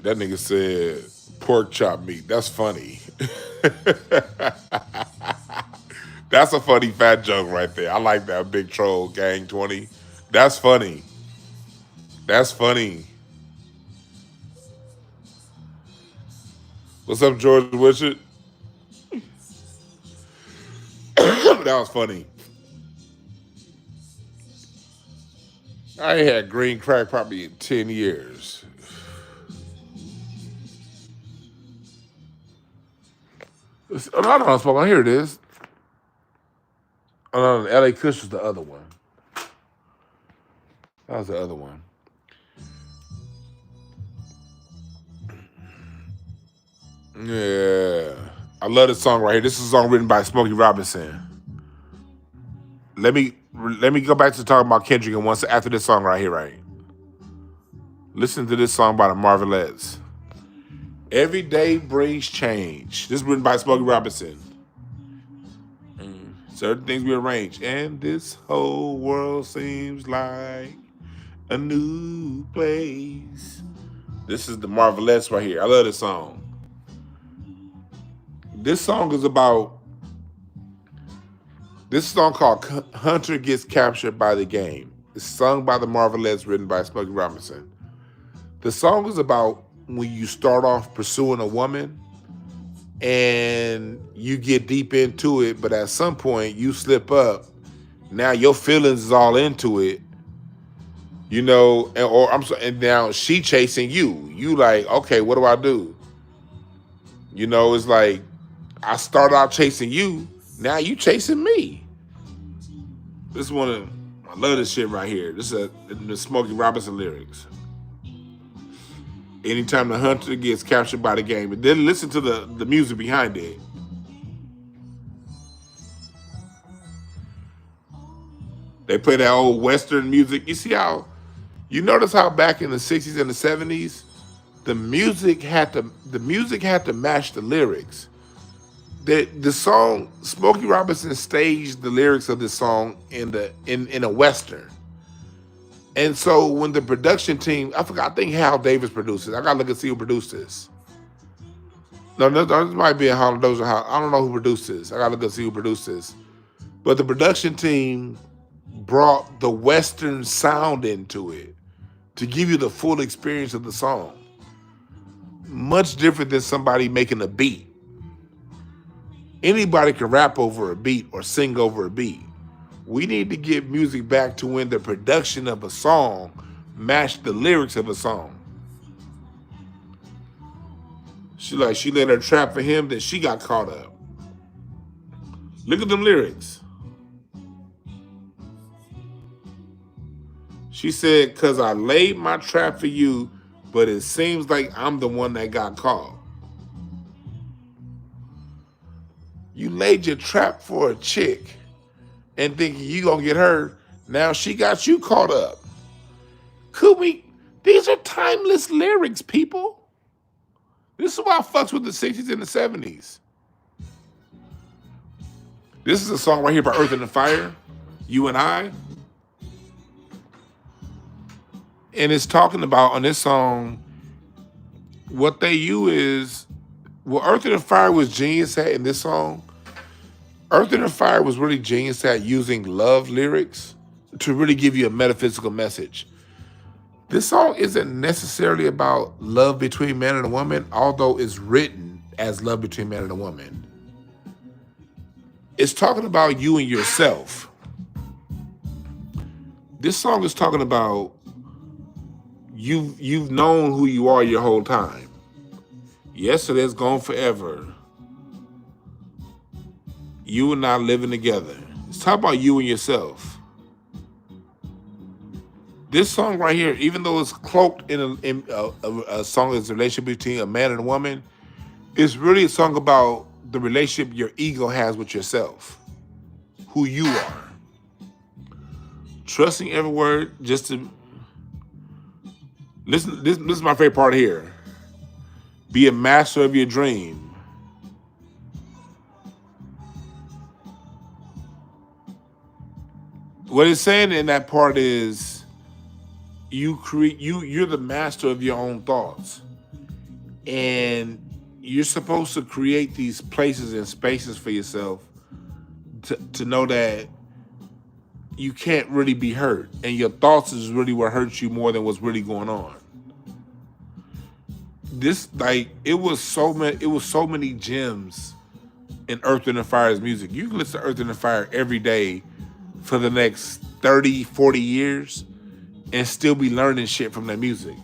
that nigga said pork chop meat. That's funny. That's a funny fat joke right there. I like that, Big Troll Gang 20. That's funny. That's funny. What's up, George Wishart? That was funny. I ain't had green crack probably in 10 years. Oh, no, I'm smoking. Here it is. Oh, no, LA Kush was the other one. That was the other one. Yeah. I love this song right here. This is a song written by Smokey Robinson. Let me go back to talking about Kendrick and once after this song right here, right? Listen to this song by the Marvelettes. Every day brings change. This is written by Smokey Robinson. Certain things we arrange. And this whole world seems like a new place. This is the Marvelettes right here. I love this song. This song is about... This song called Hunter Gets Captured by the Game. It's sung by the Marvelettes, written by Smokey Robinson. The song is about when you start off pursuing a woman and you get deep into it, but at some point you slip up. Now your feelings is all into it, you know, and now she chasing you. You like, okay, what do I do? You know, it's like I start out chasing you, now you chasing me. This is one of I love this shit right here. This is the Smokey Robinson lyrics. Anytime the hunter gets captured by the game, and then listen to the music behind it. They play that old Western music. You notice how back in the 60s and the 70s, the music had to match the lyrics. The song, Smokey Robinson staged the lyrics of this song in a Western. And so when the production team, I think Hal Davis produced it. I gotta look and see who produced this. No, this might be a Hal Davis. I don't know who produced this. I gotta look and see who produced this. But the production team brought the Western sound into it to give you the full experience of the song. Much different than somebody making a beat. Anybody can rap over a beat or sing over a beat. We need to get music back to when the production of a song matched the lyrics of a song. She let her trap for him, then she got caught up. Look at them lyrics. She said, "'Cause I laid my trap for you, but it seems like I'm the one that got caught." You laid your trap for a chick and thinking you gonna get her. Now she got you caught up. These are timeless lyrics, people. This is why I fucks with the 60s and the 70s. This is a song right here by Earth, and Fire, You and I. And it's talking about, on this song, what they use is, what Earth, and Fire was genius at in this song. Earth, and Fire was really genius at using love lyrics to really give you a metaphysical message. This song isn't necessarily about love between man and a woman, although it's written as love between man and a woman. It's talking about you and yourself. This song is talking about you've known who you are your whole time. Yesterday's gone forever. You and I living together. It's talking about you and yourself. This song right here, even though it's cloaked in a song that's a relationship between a man and a woman, it's really a song about the relationship your ego has with yourself, who you are. Trusting every word just to listen. This is my favorite part here. Be a master of your dream. What it's saying in that part is, you're the master of your own thoughts, and you're supposed to create these places and spaces for yourself to know that you can't really be hurt, and your thoughts is really what hurts you more than what's really going on. It was so many gems in Earth, and Fire's music. You can listen to Earth, and Fire every day for the next 30, 40 years and still be learning shit from that music.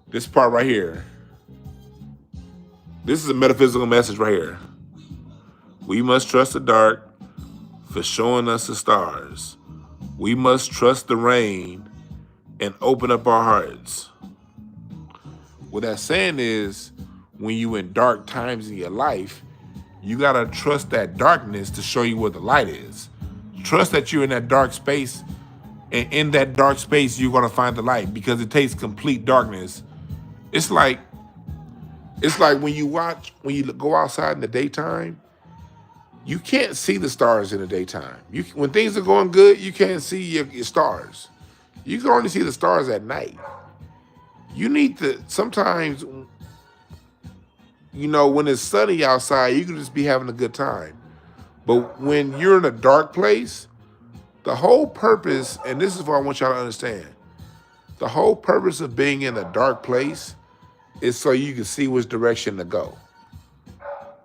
This part right here. This is a metaphysical message right here. We must trust the dark for showing us the stars. We must trust the rain and open up our hearts. What that's saying is, when you in dark times in your life, you gotta trust that darkness to show you where the light is. Trust that you're in that dark space, and in that dark space, you're gonna find the light, because it takes complete darkness. It's like when you go outside in the daytime, you can't see the stars in the daytime. When things are going good, you can't see your stars. You can only see the stars at night. You need to, sometimes, when it's sunny outside, you can just be having a good time. But when you're in a dark place, The whole purpose, and this is what I want y'all to understand, the whole purpose of being in a dark place is so you can see which direction to go.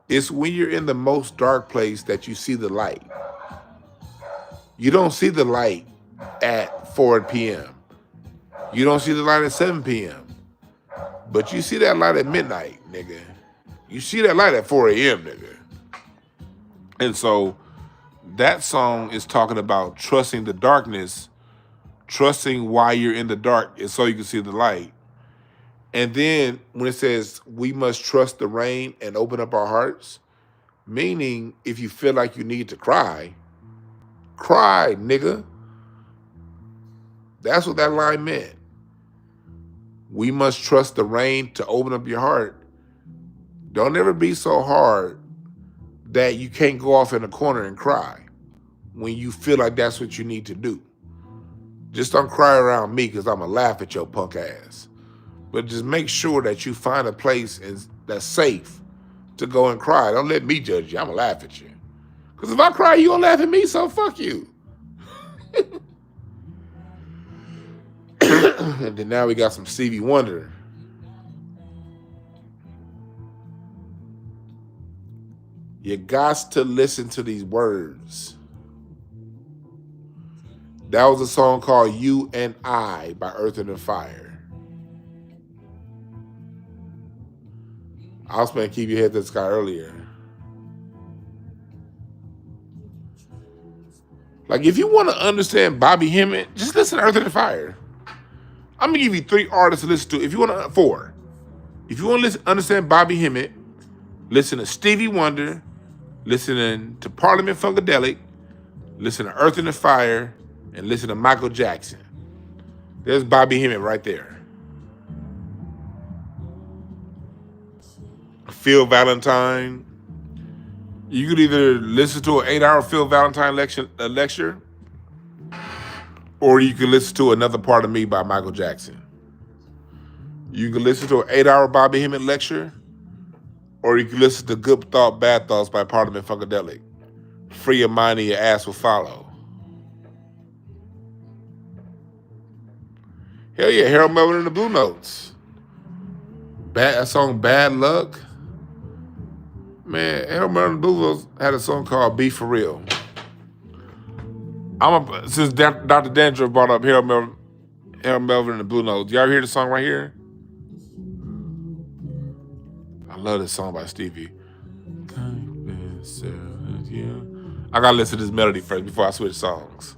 It's when you're in the most dark place that you see the light. You don't see the light at 4 p.m. You don't see the light at 7 p.m. But you see that light at midnight, nigga. You see that light at 4 a.m., nigga. And so that song is talking about trusting the darkness, trusting why you're in the dark is so you can see the light. And then when it says we must trust the rain and open up our hearts, meaning if you feel like you need to cry, cry, nigga. That's what that line meant. We must trust the rain to open up your heart. Don't ever be so hard that you can't go off in a corner and cry when you feel like that's what you need to do. Just don't cry around me because I'm going to laugh at your punk ass. But just make sure that you find a place that's safe to go and cry. Don't let me judge you. I'm going to laugh at you. Because if I cry, you going to laugh at me, so fuck you. And then now we got some Stevie Wonder. You got to listen to these words. That was a song called You and I by Earth, and Fire. I was playing Keep Your Head to the Sky earlier. Like, if you want to understand Bobby Hemmett, just listen to Earth, and Fire. I'm going to give you 3 artists to listen to. If you want to, 4. If you want to understand Bobby Hemmett, listen to Stevie Wonder, listen to Parliament Funkadelic, listen to Earth, and Fire, and listen to Michael Jackson. There's Bobby Hemmett right there. Phil Valentine. You could either listen to an 8-hour Phil Valentine lecture, or you can listen to Another Part of Me by Michael Jackson. You can listen to an 8-hour Bobby Hemmett lecture, or you can listen to Good Thought, Bad Thoughts by Parliament Funkadelic. Free your mind and your ass will follow. Hell yeah, Harold Melvin and the Blue Notes. That song Bad Luck. Man, Harold Melvin and the Blue Notes had a song called Be For Real. Since Dr. Dandruff brought up Harold Melvin and the Blue Notes, y'all hear the song right here? I love this song by Stevie. I gotta listen to this melody first before I switch songs.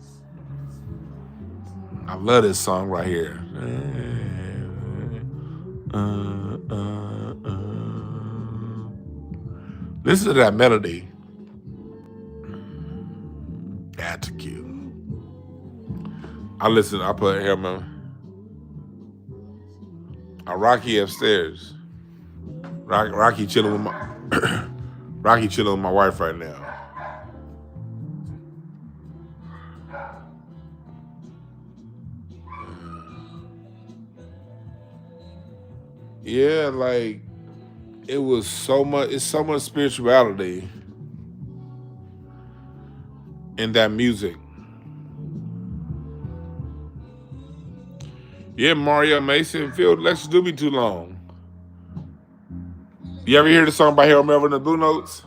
I love this song right here. Listen to that melody. That's cute. I put Harold Melvin. Rocky upstairs. Rocky chilling with my Rocky chilling with my wife right now. Yeah, like it's so much spirituality in that music. Yeah, Mario Mason, Phil, lectures do be too long. You ever hear the song by Harold Melvin and the Blue Notes?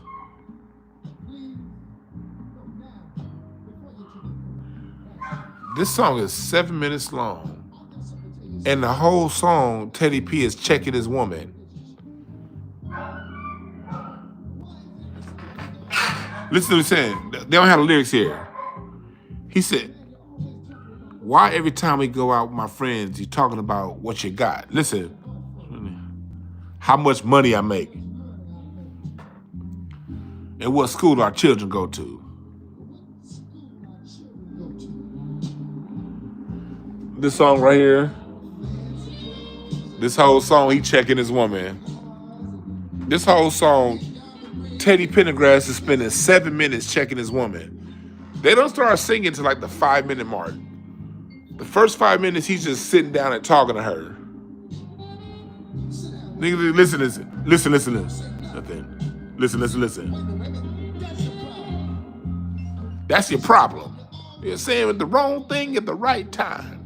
This song is 7 minutes long. And the whole song, Teddy P is checking his woman. Listen to what he's saying. They don't have the lyrics here. He said, why every time we go out with my friends, you talking about what you got? Listen, how much money I make. And what school our children go to. This song right here. This whole song, he checking his woman. This whole song, Teddy Pendergrass is spending 7 minutes checking his woman. They don't start singing to like the 5-minute mark. The first 5 minutes, he's just sitting down and talking to her. Nigga, listen. Nothing. Listen. That's your problem. You're saying the wrong thing at the right time.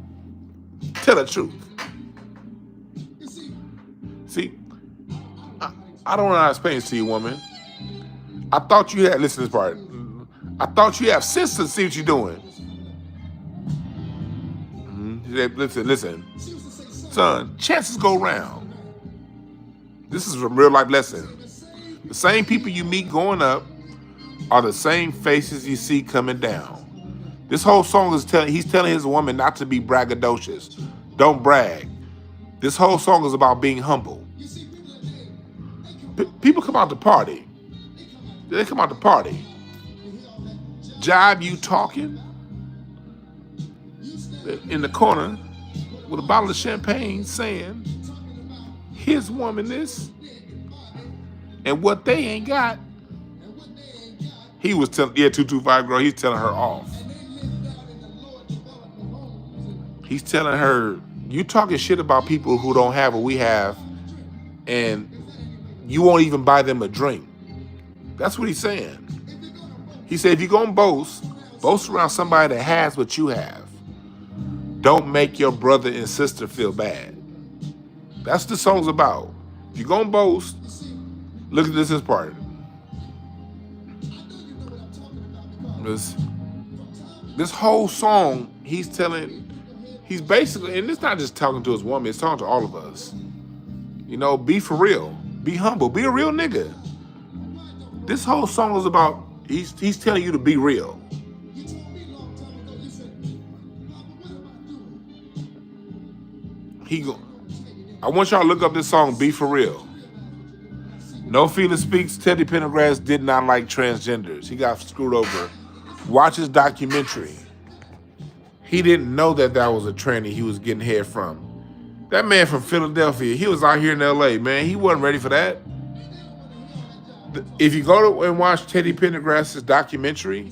Tell the truth. See, I don't know how to explain this to you, woman. I thought you had, listen to this part. I thought you have sense to see what you're doing. Listen. Son, chances go round. This is a real life lesson. The same people you meet going up are the same faces you see coming down. This whole song is he's telling his woman not to be braggadocious. Don't brag. This whole song is about being humble. People come out to party. They come out to party. Jive you talking in the corner with a bottle of champagne saying his woman this and what they ain't got. He was telling, 225 girl, he's telling her off. He's telling her, you talking shit about people who don't have what we have, and you won't even buy them a drink. That's what he's saying. He said, if you're going to boast around somebody that has what you have. Don't make your brother and sister feel bad. That's what the song's about. If you're going to boast, look at this part. This whole song, he's basically, and it's not just talking to his woman, it's talking to all of us. You know, be for real. Be humble. Be a real nigga. This whole song is about, he's telling you to be real. I want y'all to look up this song, Be For Real. No Feeling Speaks, Teddy Pendergrass did not like transgenders. He got screwed over. Watch his documentary. He didn't know that was a tranny he was getting head from. That man from Philadelphia, he was out here in LA, man. He wasn't ready for that. If you go and watch Teddy Pendergrass's documentary,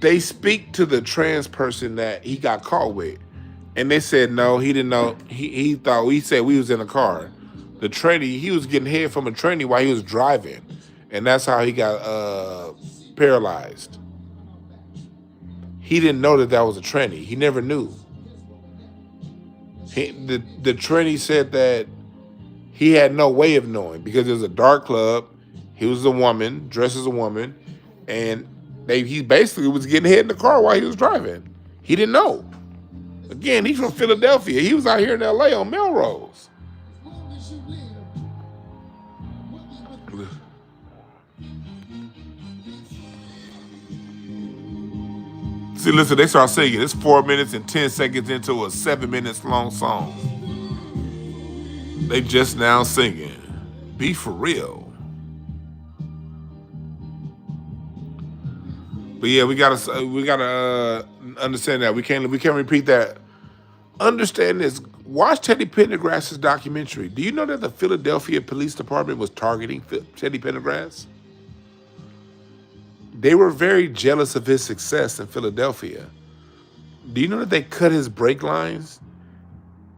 they speak to the trans person that he got caught with. And they said, no, he didn't know. He said we was in a car. The tranny, he was getting head from a tranny while he was driving. And that's how he got paralyzed. He didn't know that was a tranny. He never knew. The tranny said that he had no way of knowing because it was a dark club. He was a woman, dressed as a woman, and he basically was getting head in the car while he was driving. He didn't know. Again, he's from Philadelphia. He was out here in LA on Melrose. See, listen, they start singing. It's 4 minutes and 10 seconds into a 7 minutes long song. They just now singing. Be for real. But yeah, we gotta understand that we can't repeat that. Understand this. Watch Teddy Pendergrass's documentary. Do you know that the Philadelphia Police Department was targeting Teddy Pendergrass? They were very jealous of his success in Philadelphia. Do you know that they cut his brake lines?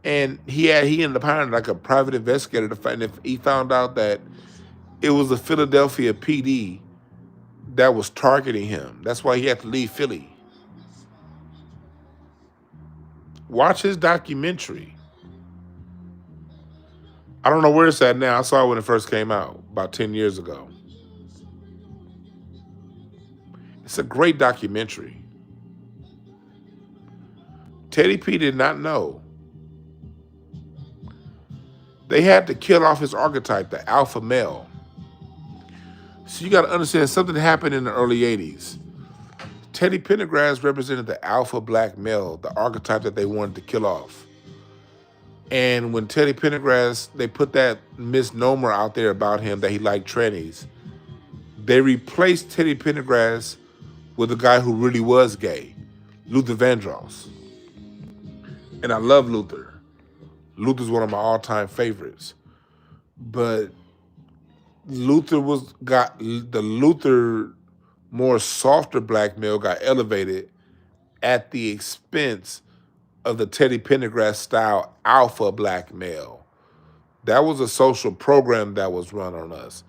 And he ended up hiring like a private investigator to find if he found out that it was the Philadelphia PD that was targeting him. That's why he had to leave Philly. Watch his documentary. I don't know where it's at now. I saw it when it first came out about 10 years ago. It's a great documentary. Teddy P did not know. They had to kill off his archetype, the alpha male. So you got to understand something happened in the early 80s. Teddy Pendergrass represented the alpha black male, the archetype that they wanted to kill off. And when Teddy Pendergrass, they put that misnomer out there about him that he liked trannies, they replaced Teddy Pendergrass with a guy who really was gay, Luther Vandross. And I love Luther. Luther's one of my all-time favorites. But Luther more softer black male got elevated at the expense of the Teddy Pendergrass style alpha black male. That was a social program that was run on us.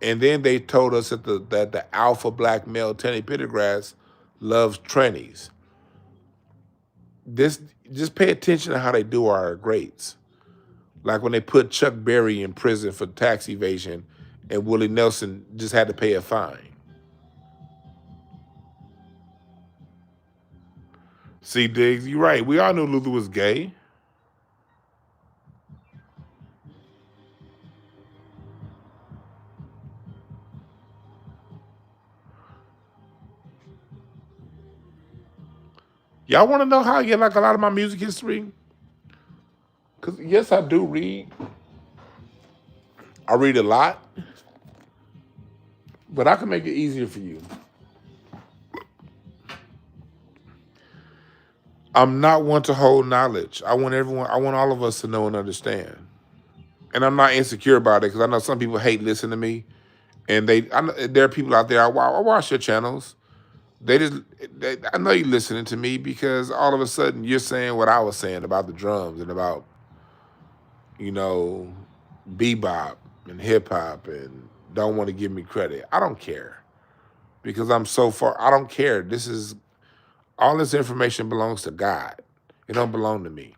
And then they told us that the alpha black male Teddy Pendergrass loves trannies. This just pay attention to how they do our greats. Like when they put Chuck Berry in prison for tax evasion, and Willie Nelson just had to pay a fine. See, Diggs, you're right. We all knew Luther was gay. Y'all want to know how I get like a lot of my music history? Because yes, I do read. I read a lot, but I can make it easier for you. I'm not one to hold knowledge. I want everyone. I want all of us to know and understand. And I'm not insecure about it because I know some people hate listening to me, and there are people out there. I watch your channels. They just, I know you're listening to me because all of a sudden you're saying what I was saying about the drums and about, you know, bebop and hip hop and don't want to give me credit. I don't care because I'm so far. I don't care. All this information belongs to God. It don't belong to me.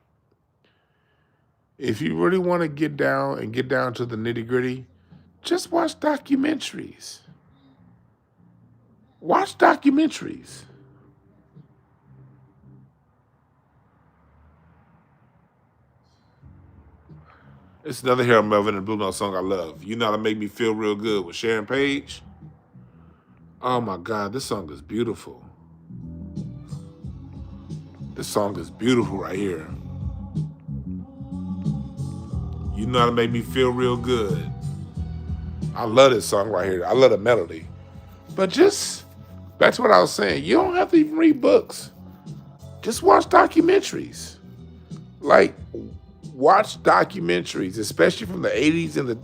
If you really want to get down to the nitty gritty, just watch documentaries. Watch documentaries. It's another Harold Melvin and Blue Note song I love. You know how to make me feel real good with Sharon Page. Oh my God, this song is beautiful. This song is beautiful right here. You know how to make me feel real good. I love this song right here. I love the melody. But just, back to what I was saying, you don't have to even read books. Just watch documentaries. Like, watch documentaries, especially from the 80s and the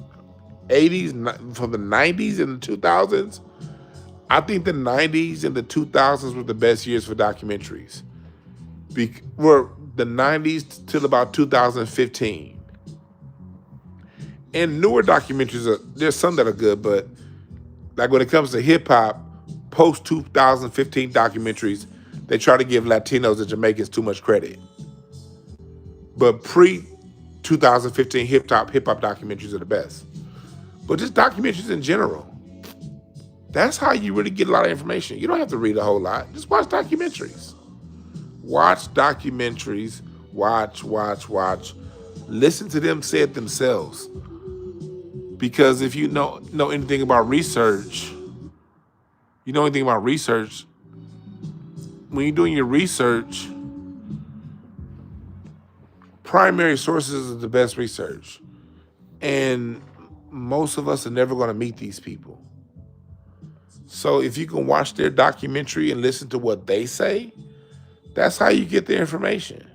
80s, from the 90s and the 2000s. I think the 90s and the 2000s were the best years for documentaries. Were the 90s till about 2015. And newer documentaries, there's some that are good, but like when it comes to hip hop, post 2015 documentaries, they try to give Latinos and Jamaicans too much credit. But pre 2015 hip hop documentaries are the best. But just documentaries in general. That's how you really get a lot of information. You don't have to read a whole lot. Just watch documentaries. Watch documentaries. Watch. Listen to them say it themselves. Because if you know anything about research, when you're doing your research, primary sources are the best research. And most of us are never going to meet these people. So if you can watch their documentary and listen to what they say, that's how you get the information.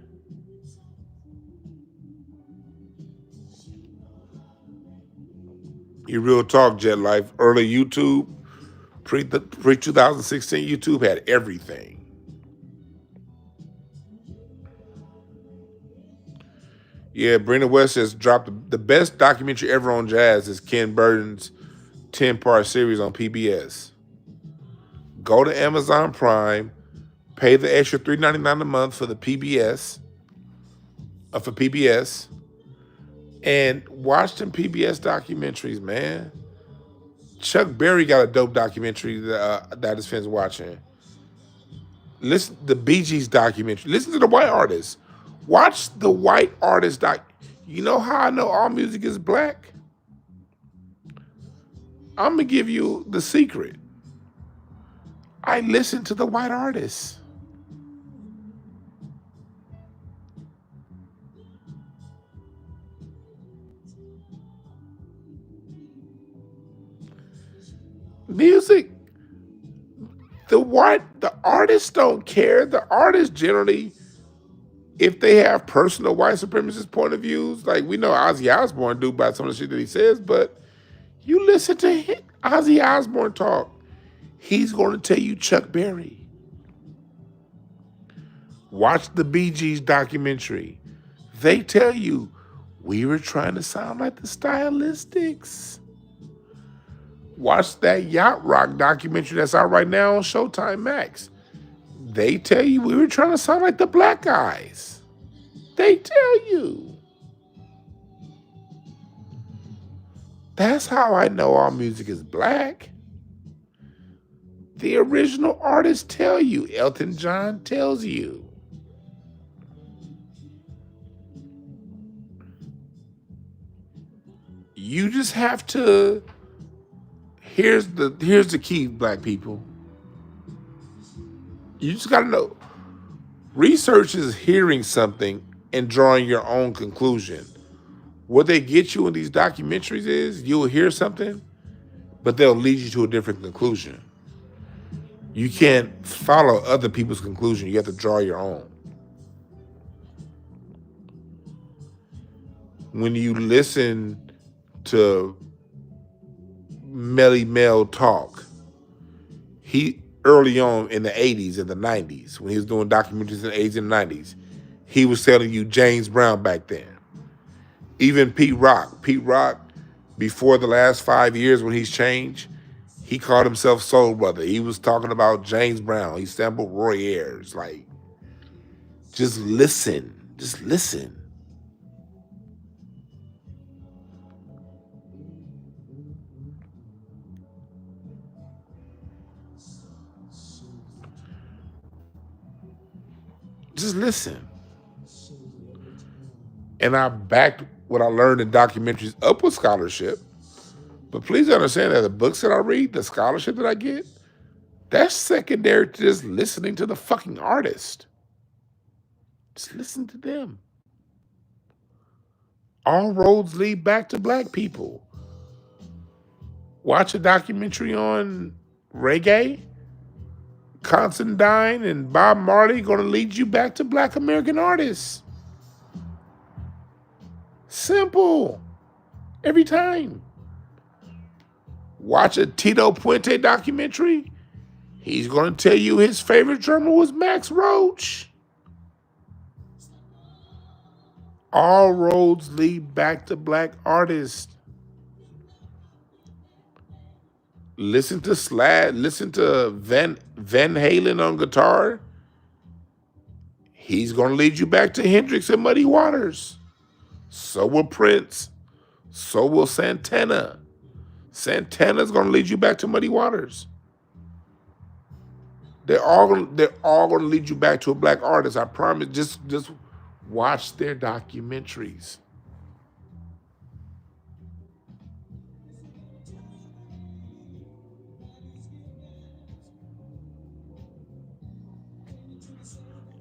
You real talk, Jet Life. Early YouTube, pre-2016 YouTube had everything. Yeah, Brenda West has dropped the best documentary ever on jazz is Ken Burton's 10-part series on PBS. Go to Amazon Prime, pay the extra $3.99 a month for the PBS, and watch them PBS documentaries, man. Chuck Berry got a dope documentary that his fans watching. Listen to the Bee Gees documentary. Listen to the white artists. Watch the white artist You know how I know all music is black? I'm gonna give you the secret. I listen to the white artists. Music, the artists don't care. The artists generally, if they have personal white supremacist point of views, like we know Ozzy Osbourne do by some of the shit that he says, but you listen to Ozzy Osbourne talk, he's going to tell you Chuck Berry. Watch the Bee Gees documentary. They tell you, we were trying to sound like the Stylistics. Watch that Yacht Rock documentary that's out right now on Showtime Max. They tell you we were trying to sound like the black guys. They tell you. That's how I know our music is black. The original artists tell you. Elton John tells you. You just have to. Here's the key, black people. You just gotta know. Research is hearing something and drawing your own conclusion. What they get you in these documentaries is you'll hear something, but they'll lead you to a different conclusion. You can't follow other people's conclusion. You have to draw your own. When you listen to Melly Mel talk, he early on in the 80s and the 90s, when he was doing documentaries in the 80s and 90s, he was telling you James Brown back then. Even Pete Rock, before the last 5 years when he's changed, he called himself Soul Brother. He was talking about James Brown. He sampled Roy Ayers. Like, just listen. Just listen. Just listen. And I backed what I learned in documentaries up with scholarship. But please understand that the books that I read, the scholarship that I get, that's secondary to just listening to the fucking artist. Just listen to them. All roads lead back to black people. Watch a documentary on reggae. Considine and Bob Marley going to lead you back to black American artists. Simple. Every time. Watch a Tito Puente documentary. He's going to tell you his favorite drummer was Max Roach. All roads lead back to black artists. Listen to listen to Van Halen on guitar. He's going to lead you back to Hendrix and Muddy Waters. So will Prince. So will Santana. Santana's going to lead you back to Muddy Waters. They're all going to lead you back to a black artist. I promise. Just watch their documentaries.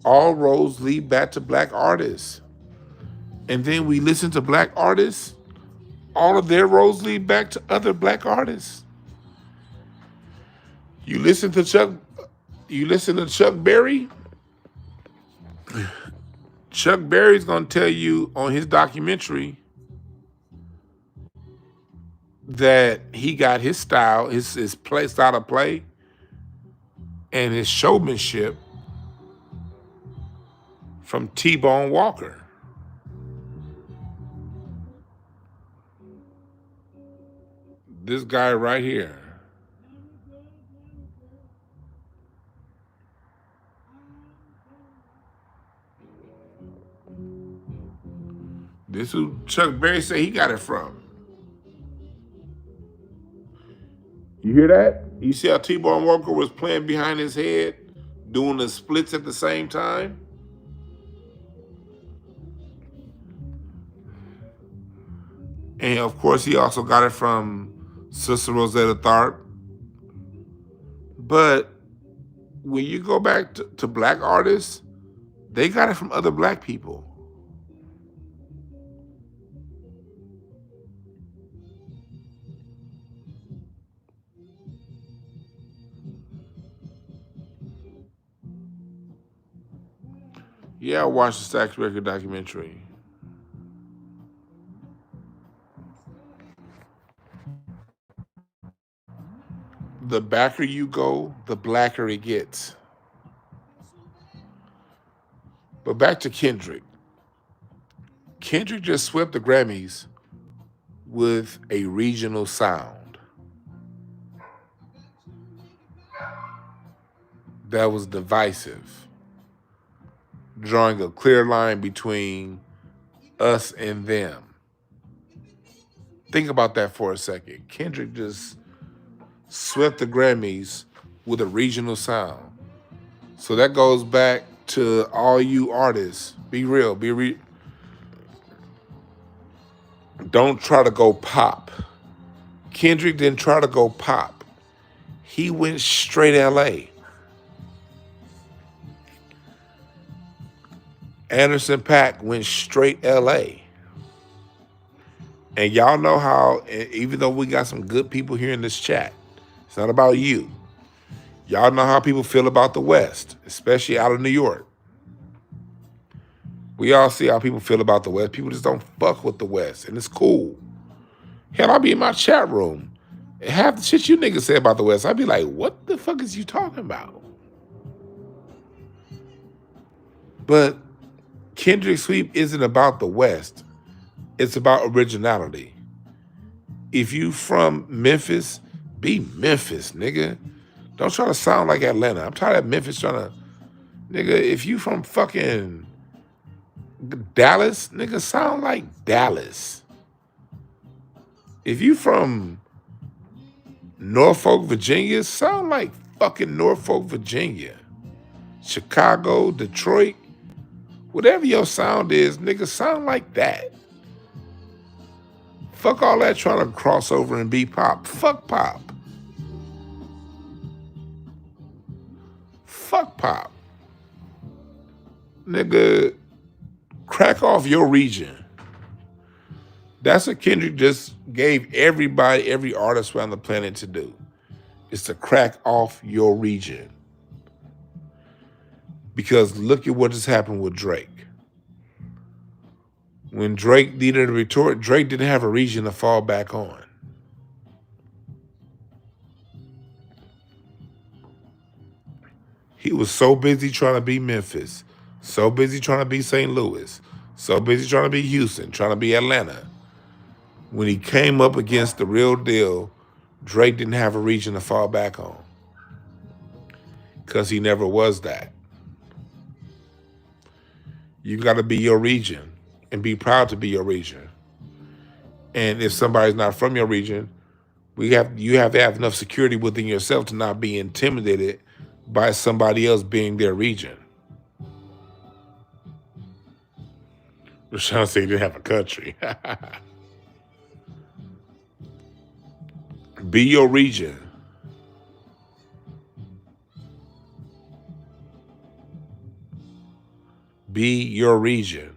All roads lead back to black artists. And then we listen to black artists. All of their roads lead back to other black artists. You listen to Chuck Berry. Chuck Berry's gonna tell you on his documentary that he got his style, his style of play, and his showmanship from T-Bone Walker. This guy right here. This who Chuck Berry said he got it from. You hear that? You see how T-Bone Walker was playing behind his head, doing the splits at the same time? And of course, he also got it from Sister Rosetta Tharpe. But when you go back to black artists, they got it from other black people. Yeah, I watched the Stax Record documentary. The backer you go, the blacker it gets. But back to Kendrick. Kendrick just swept the Grammys with a regional sound. that was divisive, drawing a clear line between us and them. Think about that for a second. Kendrick just swept the Grammys with a regional sound. So that goes back to all you artists. Be real. Don't try to go pop. Kendrick didn't try to go pop. He went straight LA. Anderson .Paak went straight LA. And y'all know how, even though we got some good people here in this chat, it's not about you. Y'all know how people feel about the West, especially out of New York. We all see how people feel about the West. People just don't fuck with the West, and it's cool. Hell, I'll be in my chat room. Half the shit you niggas say about the West, I'd be like, what the fuck is you talking about? But Kendrick's sweep isn't about the West. It's about originality. If you from Memphis, be Memphis, nigga. Don't try to sound like Atlanta. I'm tired of Memphis trying to, nigga, if you from fucking Dallas, nigga, sound like Dallas. If you from Norfolk, Virginia, sound like fucking Norfolk, Virginia. Chicago, Detroit, whatever your sound is, nigga, sound like that. Fuck all that trying to cross over and be pop. Fuck pop. Fuck pop. Nigga, crack off your region. That's what Kendrick just gave everybody, every artist around the planet to do. Is to crack off your region. Because look at what just happened with Drake. When Drake needed a retort, Drake didn't have a region to fall back on. He was so busy trying to be Memphis, so busy trying to be St. Louis, so busy trying to be Houston, trying to be Atlanta. When he came up against the real deal, Drake didn't have a region to fall back on. Because he never was that. You got to be your region and be proud to be your region. And if somebody's not from your region, you have to have enough security within yourself to not be intimidated by somebody else being their region. Rashawn said he didn't have a country. Be your region. Be your region.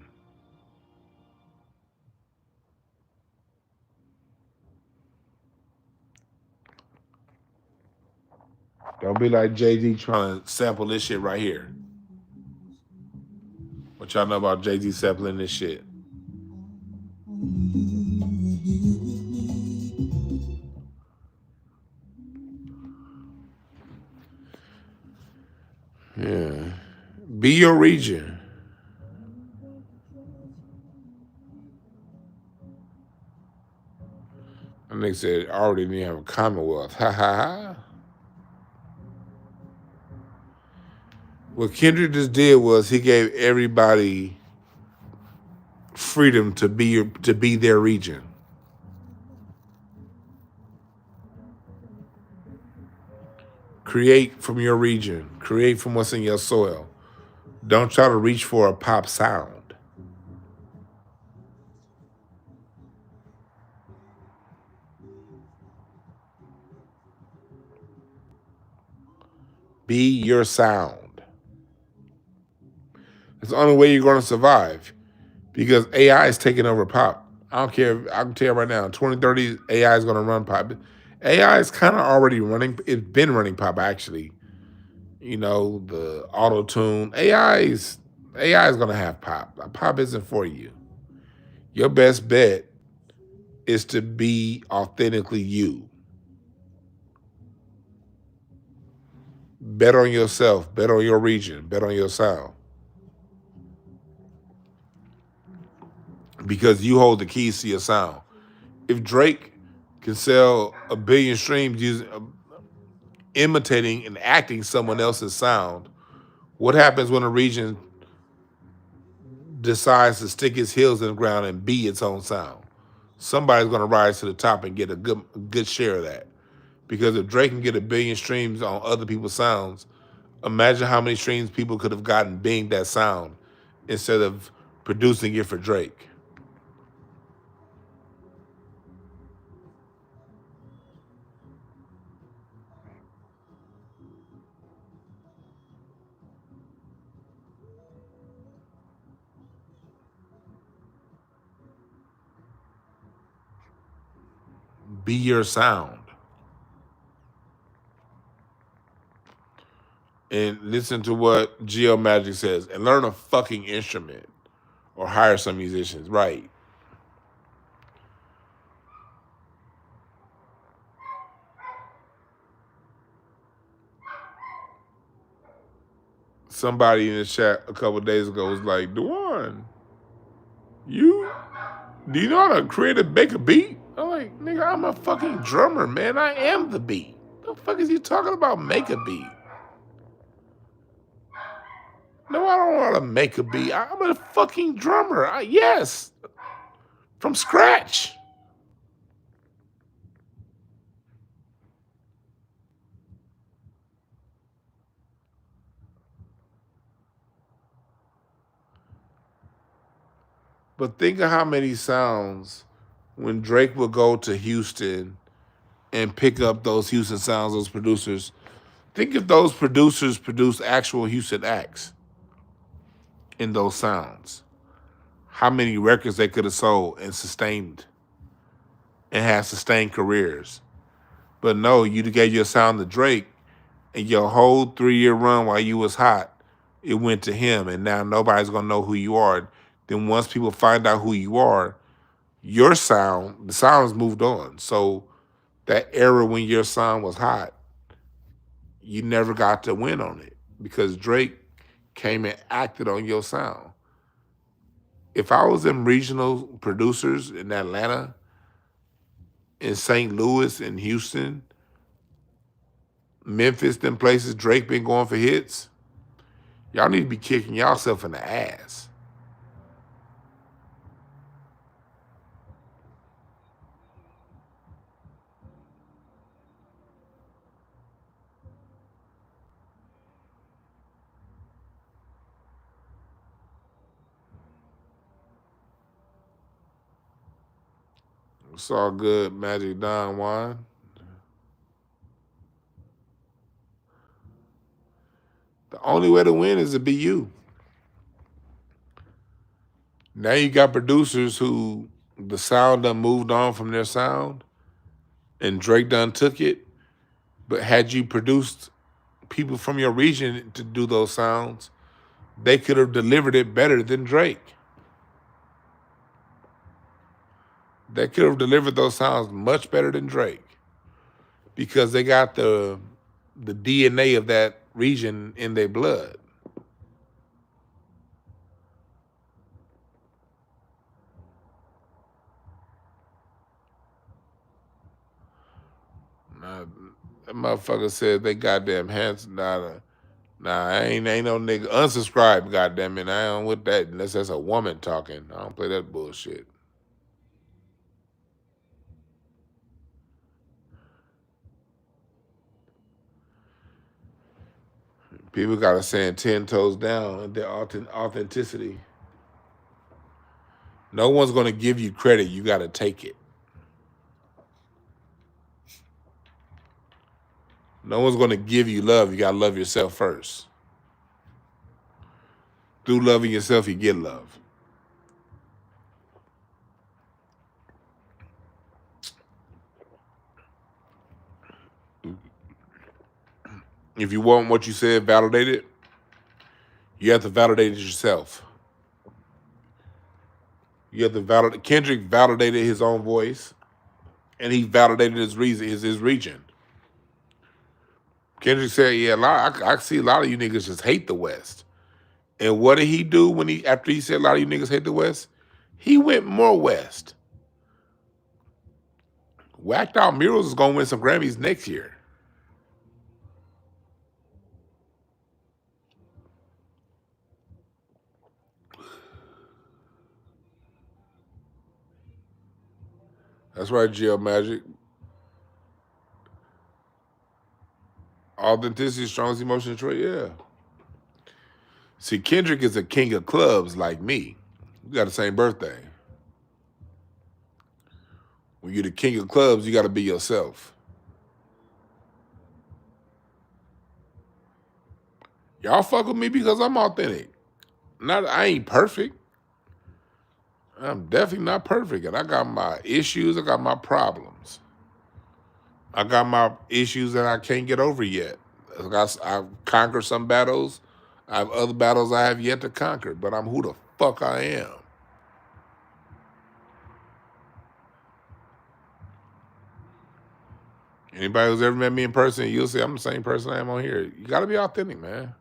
Don't be like Jay-Z trying to sample this shit right here. What y'all know about Jay-Z sampling this shit? Yeah. Be your region. That nigga said, I already didn't have a Commonwealth. Ha ha ha. What Kendrick just did was he gave everybody freedom to be their region. Create from your region. Create from what's in your soil. Don't try to reach for a pop sound. Be your sound. It's the only way you're going to survive, because AI is taking over pop. I don't care. I can tell you right now, in 2030, AI is going to run pop. AI is kind of already running. It's been running pop, actually. You know, the auto-tune. AI is going to have pop. Pop isn't for you. Your best bet is to be authentically you. Bet on yourself. Bet on your region. Bet on your sound. Because you hold the keys to your sound. If Drake can sell 1 billion streams using imitating and acting someone else's sound. What happens when a region decides to stick its heels in the ground and be its own sound? Somebody's going to rise to the top and get a good share of that. Because if Drake can get 1 billion streams on other people's sounds, imagine how many streams people could have gotten being that sound instead of producing it for Drake. Be your sound. And listen to what Geo Magic says and learn a fucking instrument or hire some musicians. Right. Somebody in the chat a couple of days ago was like, Dwan, do you know how to create a make a beat? I'm like, nigga, I'm a fucking drummer, man. I am the beat. The fuck is you talking about make a beat? No, I don't know how to make a beat. I'm a fucking drummer. Yes. From scratch. But think of how many sounds when Drake would go to Houston and pick up those Houston sounds, those producers. Think if those producers produced actual Houston acts in those sounds. How many records they could have sold and sustained and had sustained careers. But no, you gave your sound to Drake and your whole 3-year run while you was hot, it went to him, and now nobody's gonna know who you are. Then once people find out who you are, your sound, the sound has moved on. So that era when your sound was hot, you never got to win on it because Drake came and acted on your sound. If I was in regional producers in Atlanta, in St. Louis, in Houston, Memphis, them places Drake been going for hits, y'all need to be kicking y'allself in the ass. It's all good, Magic Don Juan. The only way to win is to be you. Now you got producers who the sound done moved on from their sound and Drake done took it. But had you produced people from your region to do those sounds, they could have delivered it better than Drake. They could have delivered those sounds much better than Drake because they got the DNA of that region in their blood. Nah, that motherfucker said they goddamn handsome. Nah, ain't no nigga unsubscribe. Goddamn it, I ain't with that unless that's a woman talking. I don't play that bullshit. People gotta stand 10 toes down in their authenticity. No one's gonna give you credit. You gotta take it. No one's gonna give you love. You gotta love yourself first. Through loving yourself, you get love. If you want what you said validated, you have to validate it yourself. You have to validate. Kendrick validated his own voice, and he validated his reason, his region. Kendrick said, "Yeah, I see a lot of you niggas just hate the West." And what did he do when after he said a lot of you niggas hate the West? He went more West. Whacked Out Murals is gonna win some Grammys next year. That's right, GL Magic. Authenticity, strongest emotion, Detroit. Yeah. See, Kendrick is a king of clubs like me. We got the same birthday. When you're the king of clubs, you got to be yourself. Y'all fuck with me because I'm authentic. I ain't perfect. I'm definitely not perfect. And I got my issues, I got my problems. I got my issues that I can't get over yet. I've conquered some battles. I have other battles I have yet to conquer, but I'm who the fuck I am. Anybody who's ever met me in person, you'll see I'm the same person I am on here. You got to be authentic, man.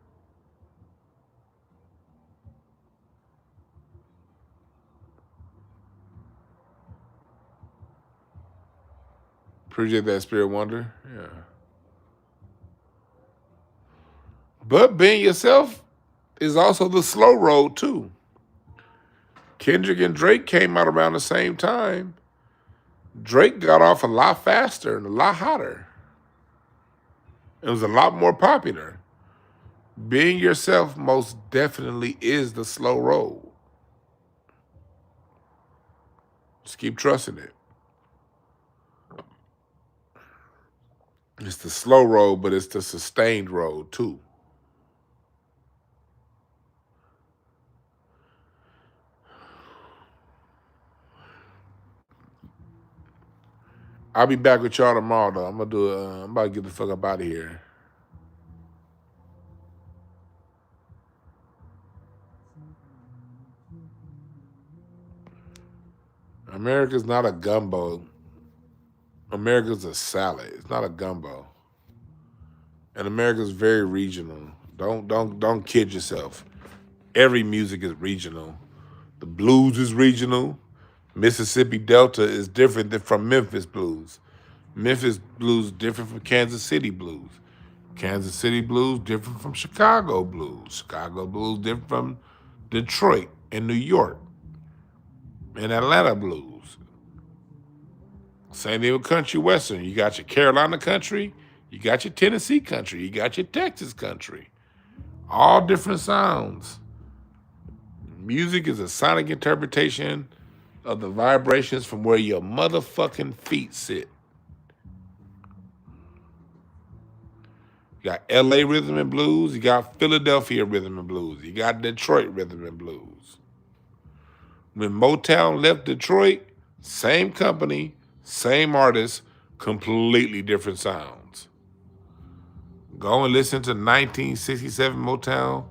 Appreciate that, Spirit Wonder. Yeah. But being yourself is also the slow road, too. Kendrick and Drake came out around the same time. Drake got off a lot faster and a lot hotter. It was a lot more popular. Being yourself most definitely is the slow road. Just keep trusting it. It's the slow road, but it's the sustained road too. I'll be back with y'all tomorrow though. I'm about to get the fuck up out of here. America's not a gumbo. America's a salad. It's not a gumbo. And America's very regional. Don't kid yourself. Every music is regional. The blues is regional. Mississippi Delta is different than from Memphis blues. Memphis blues different from Kansas City blues. Kansas City blues different from Chicago blues. Chicago blues different from Detroit and New York and Atlanta blues. Same thing with country western. You got your Carolina country, you got your Tennessee country, you got your Texas country. All different sounds. Music is a sonic interpretation of the vibrations from where your motherfucking feet sit. You got LA rhythm and blues, you got Philadelphia rhythm and blues, you got Detroit rhythm and blues. When Motown left Detroit, same company, same artist, completely different sounds. Go and listen to 1967 Motown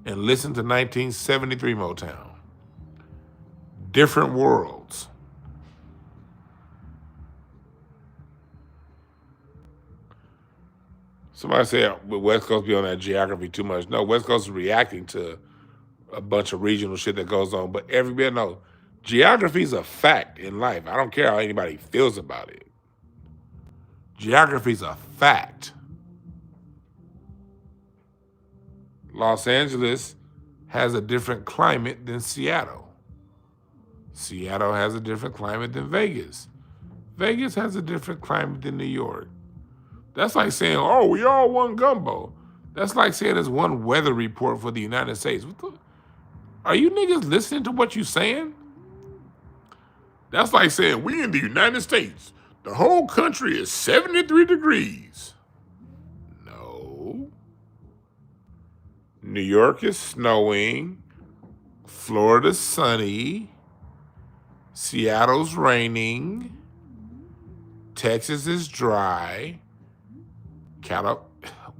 and listen to 1973 Motown. Different worlds. Somebody said West Coast be on that geography too much. No, West Coast is reacting to a bunch of regional shit that goes on. But everybody knows geography is a fact in life. I don't care how anybody feels about it. Geography is a fact. Los Angeles has a different climate than Seattle. Seattle has a different climate than Vegas. Vegas has a different climate than New York. That's like saying, oh, we all one gumbo. That's like saying there's one weather report for the United States. Are you niggas listening to what you saying? That's like saying we in the United States. The whole country is 73 degrees. No. New York is snowing. Florida's sunny. Seattle's raining. Texas is dry.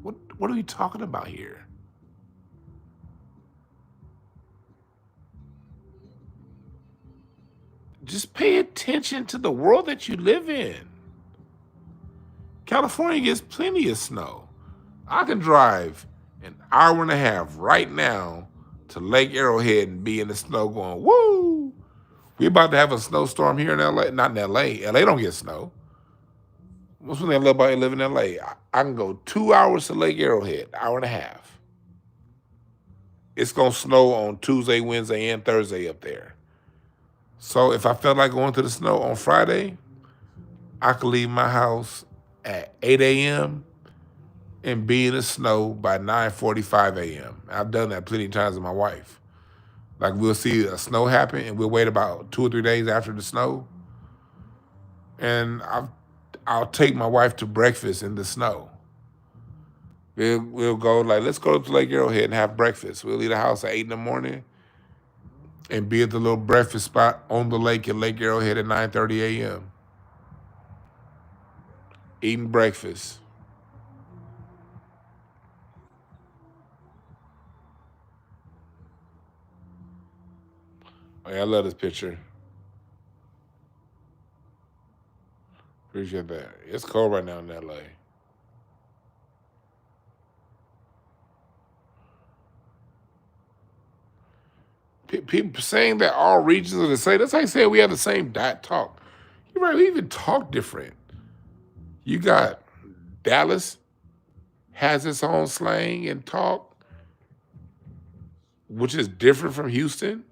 What are we talking about here? Just pay attention to the world that you live in. California gets plenty of snow. I can drive an hour and a half right now to Lake Arrowhead and be in the snow going, woo! We about to have a snowstorm here in LA. Not in LA. LA don't get snow. What's one thing I love about living in LA? I can go 2 hours to Lake Arrowhead, hour and a half. It's going to snow on Tuesday, Wednesday, and Thursday up there. So if I felt like going to the snow on Friday, I could leave my house at 8 a.m. and be in the snow by 9:45 a.m. I've done that plenty of times with my wife. Like we'll see a snow happen and we'll wait about 2 or 3 days after the snow. And I'll take my wife to breakfast in the snow. We'll go like, let's go to Lake Arrowhead and have breakfast. We'll leave the house at 8 in the morning and be at the little breakfast spot on the lake at Lake Arrowhead at 9:30 a.m. eating breakfast. Oh, yeah, I love this picture. Appreciate that. It's cold right now in LA. People saying that all regions are the same. That's like saying we have the same talk. You're right, we even talk different. You got Dallas has its own slang and talk, which is different from Houston,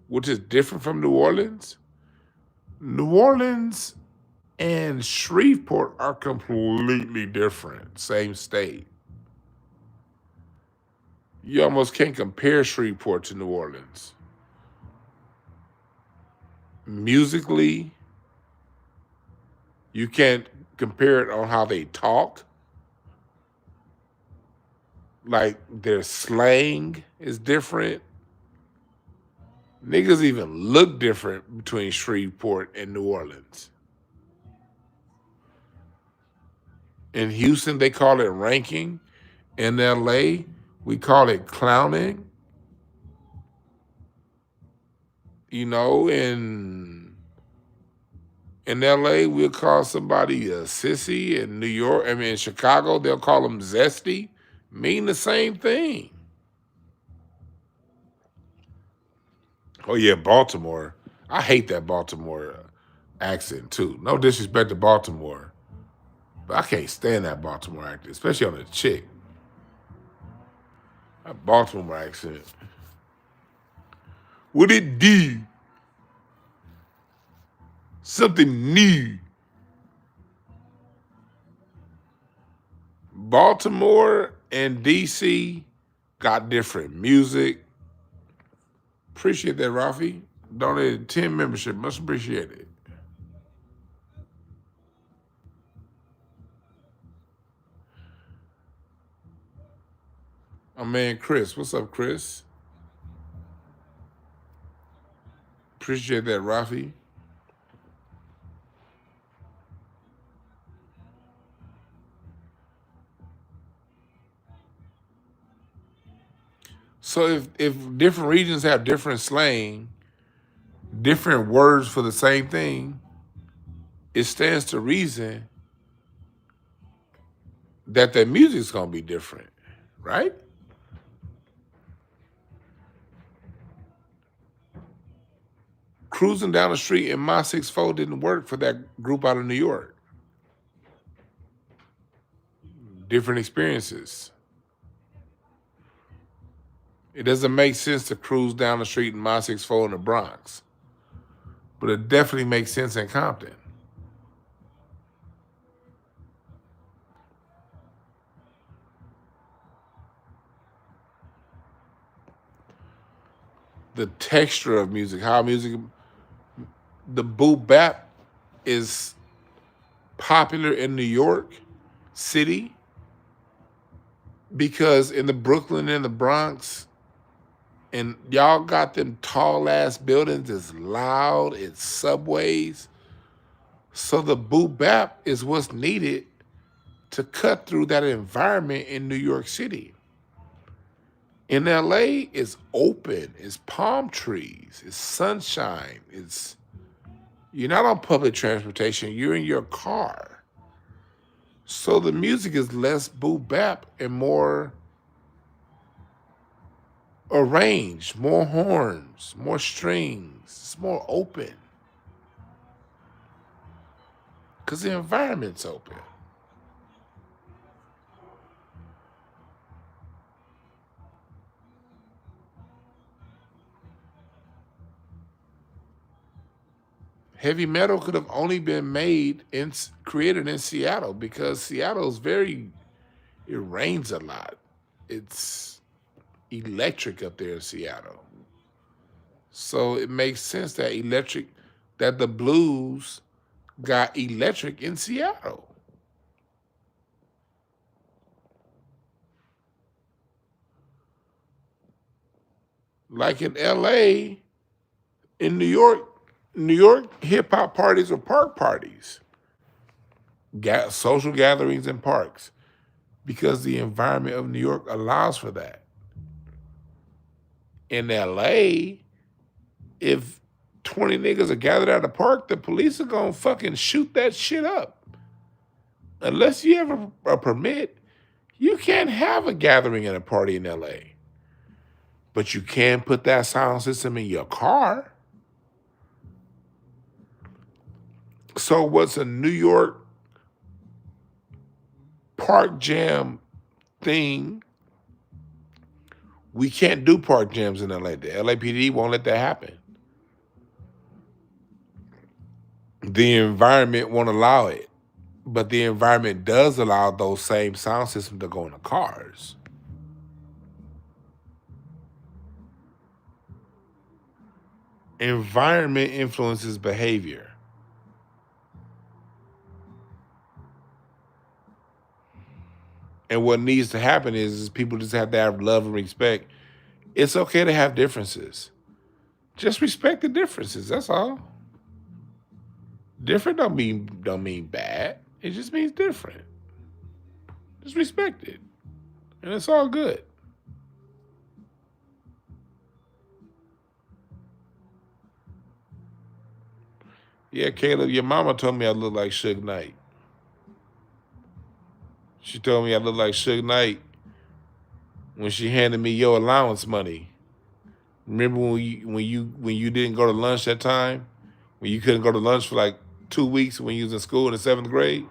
which is different from New Orleans. New Orleans and Shreveport are completely different, same state. You almost can't compare Shreveport to New Orleans. Musically, you can't compare it on how they talk. Like their slang is different. Niggas even look different between Shreveport and New Orleans. In Houston, they call it ranking. In LA, we call it clowning. You know, in LA, we'll call somebody a sissy. In New York, in Chicago, they'll call them zesty. Mean the same thing. Oh yeah, Baltimore. I hate that Baltimore accent too. No disrespect to Baltimore, but I can't stand that Baltimore accent, especially on a chick. That Baltimore accent. What it do? Something new. Baltimore and DC got different music. Appreciate that, Rafi. Donated 10 membership. Much appreciated. My man Chris. What's up, Chris? Appreciate that, Rafi. So if different regions have different slang, different words for the same thing, it stands to reason that their music's gonna be different, right? Cruising down the street in my 6'4" didn't work for that group out of New York. Different experiences. It doesn't make sense to cruise down the street in my 6'4" in the Bronx, but it definitely makes sense in Compton. The texture of music, how music, the boom bap is popular in New York City because in the Brooklyn and the Bronx, and y'all got them tall ass buildings, it's loud, it's subways. So the boom bap is what's needed to cut through that environment in New York City. In LA, it's open, it's palm trees, it's sunshine, you're not on public transportation, you're in your car. So the music is less boom bap and more arranged, more horns, more strings, it's more open. Because the environment's open. Heavy metal could have only been created in Seattle because Seattle's it rains a lot. It's electric up there in Seattle. So it makes sense that the blues got electric in Seattle. Like in LA, in New York hip hop parties are park parties, social gatherings in parks, because the environment of New York allows for that. In LA, if 20 niggas are gathered at a park, the police are gonna fucking shoot that shit up. Unless you have a permit, you can't have a gathering at a party in LA. But you can put that sound system in your car. So what's a New York park jam thing? We can't do park jams in LA. The LAPD won't let that happen. The environment won't allow it. But the environment does allow those same sound systems to go in the cars. Environment influences behavior. And what needs to happen is people just have to have love and respect. It's okay to have differences. Just respect the differences. That's all. Different don't mean bad. It just means different. Just respect it. And it's all good. Yeah, Caleb, your mama told me I look like Suge Knight. She told me I look like Suge Knight when she handed me your allowance money. Remember when you didn't go to lunch that time? When you couldn't go to lunch for like 2 weeks when you was in school in the 7th grade?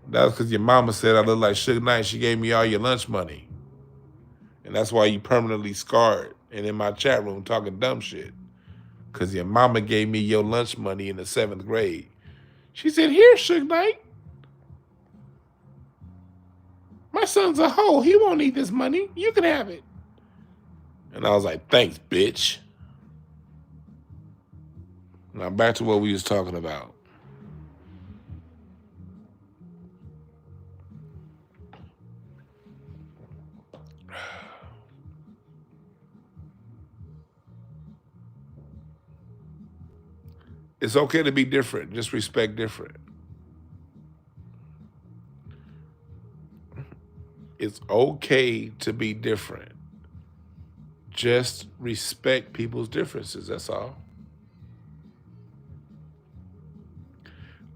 That was because your mama said I look like Suge Knight. She gave me all your lunch money. And that's why you permanently scarred and in my chat room talking dumb shit. Because your mama gave me your lunch money in the 7th grade. She said, here, Suge Knight. My son's a hoe. He won't need this money. You can have it. And I was like, thanks, bitch. Now back to what we was talking about. It's okay to be different. Just respect different. It's okay to be different. Just respect people's differences. That's all.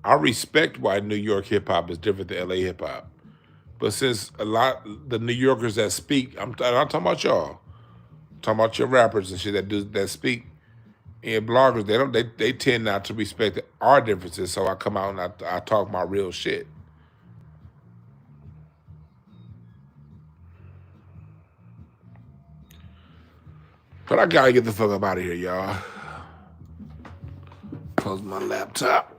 I respect why New York hip hop is different than LA hip hop. But since the New Yorkers that speak, I'm not talking about y'all. I'm talking about your rappers and shit that speak and bloggers. They tend not to respect our differences. So I come out and I talk my real shit. But I gotta get the fuck up out of here, y'all. Close my laptop.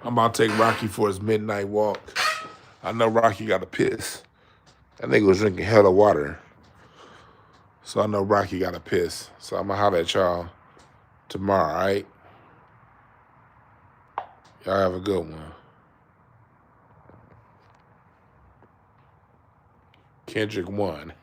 I'm about to take Rocky for his midnight walk. I know Rocky got to piss. That nigga was drinking hella water. So I know Rocky got to piss. So I'm going to holler at y'all tomorrow, all right? Y'all have a good one. Kendrick won.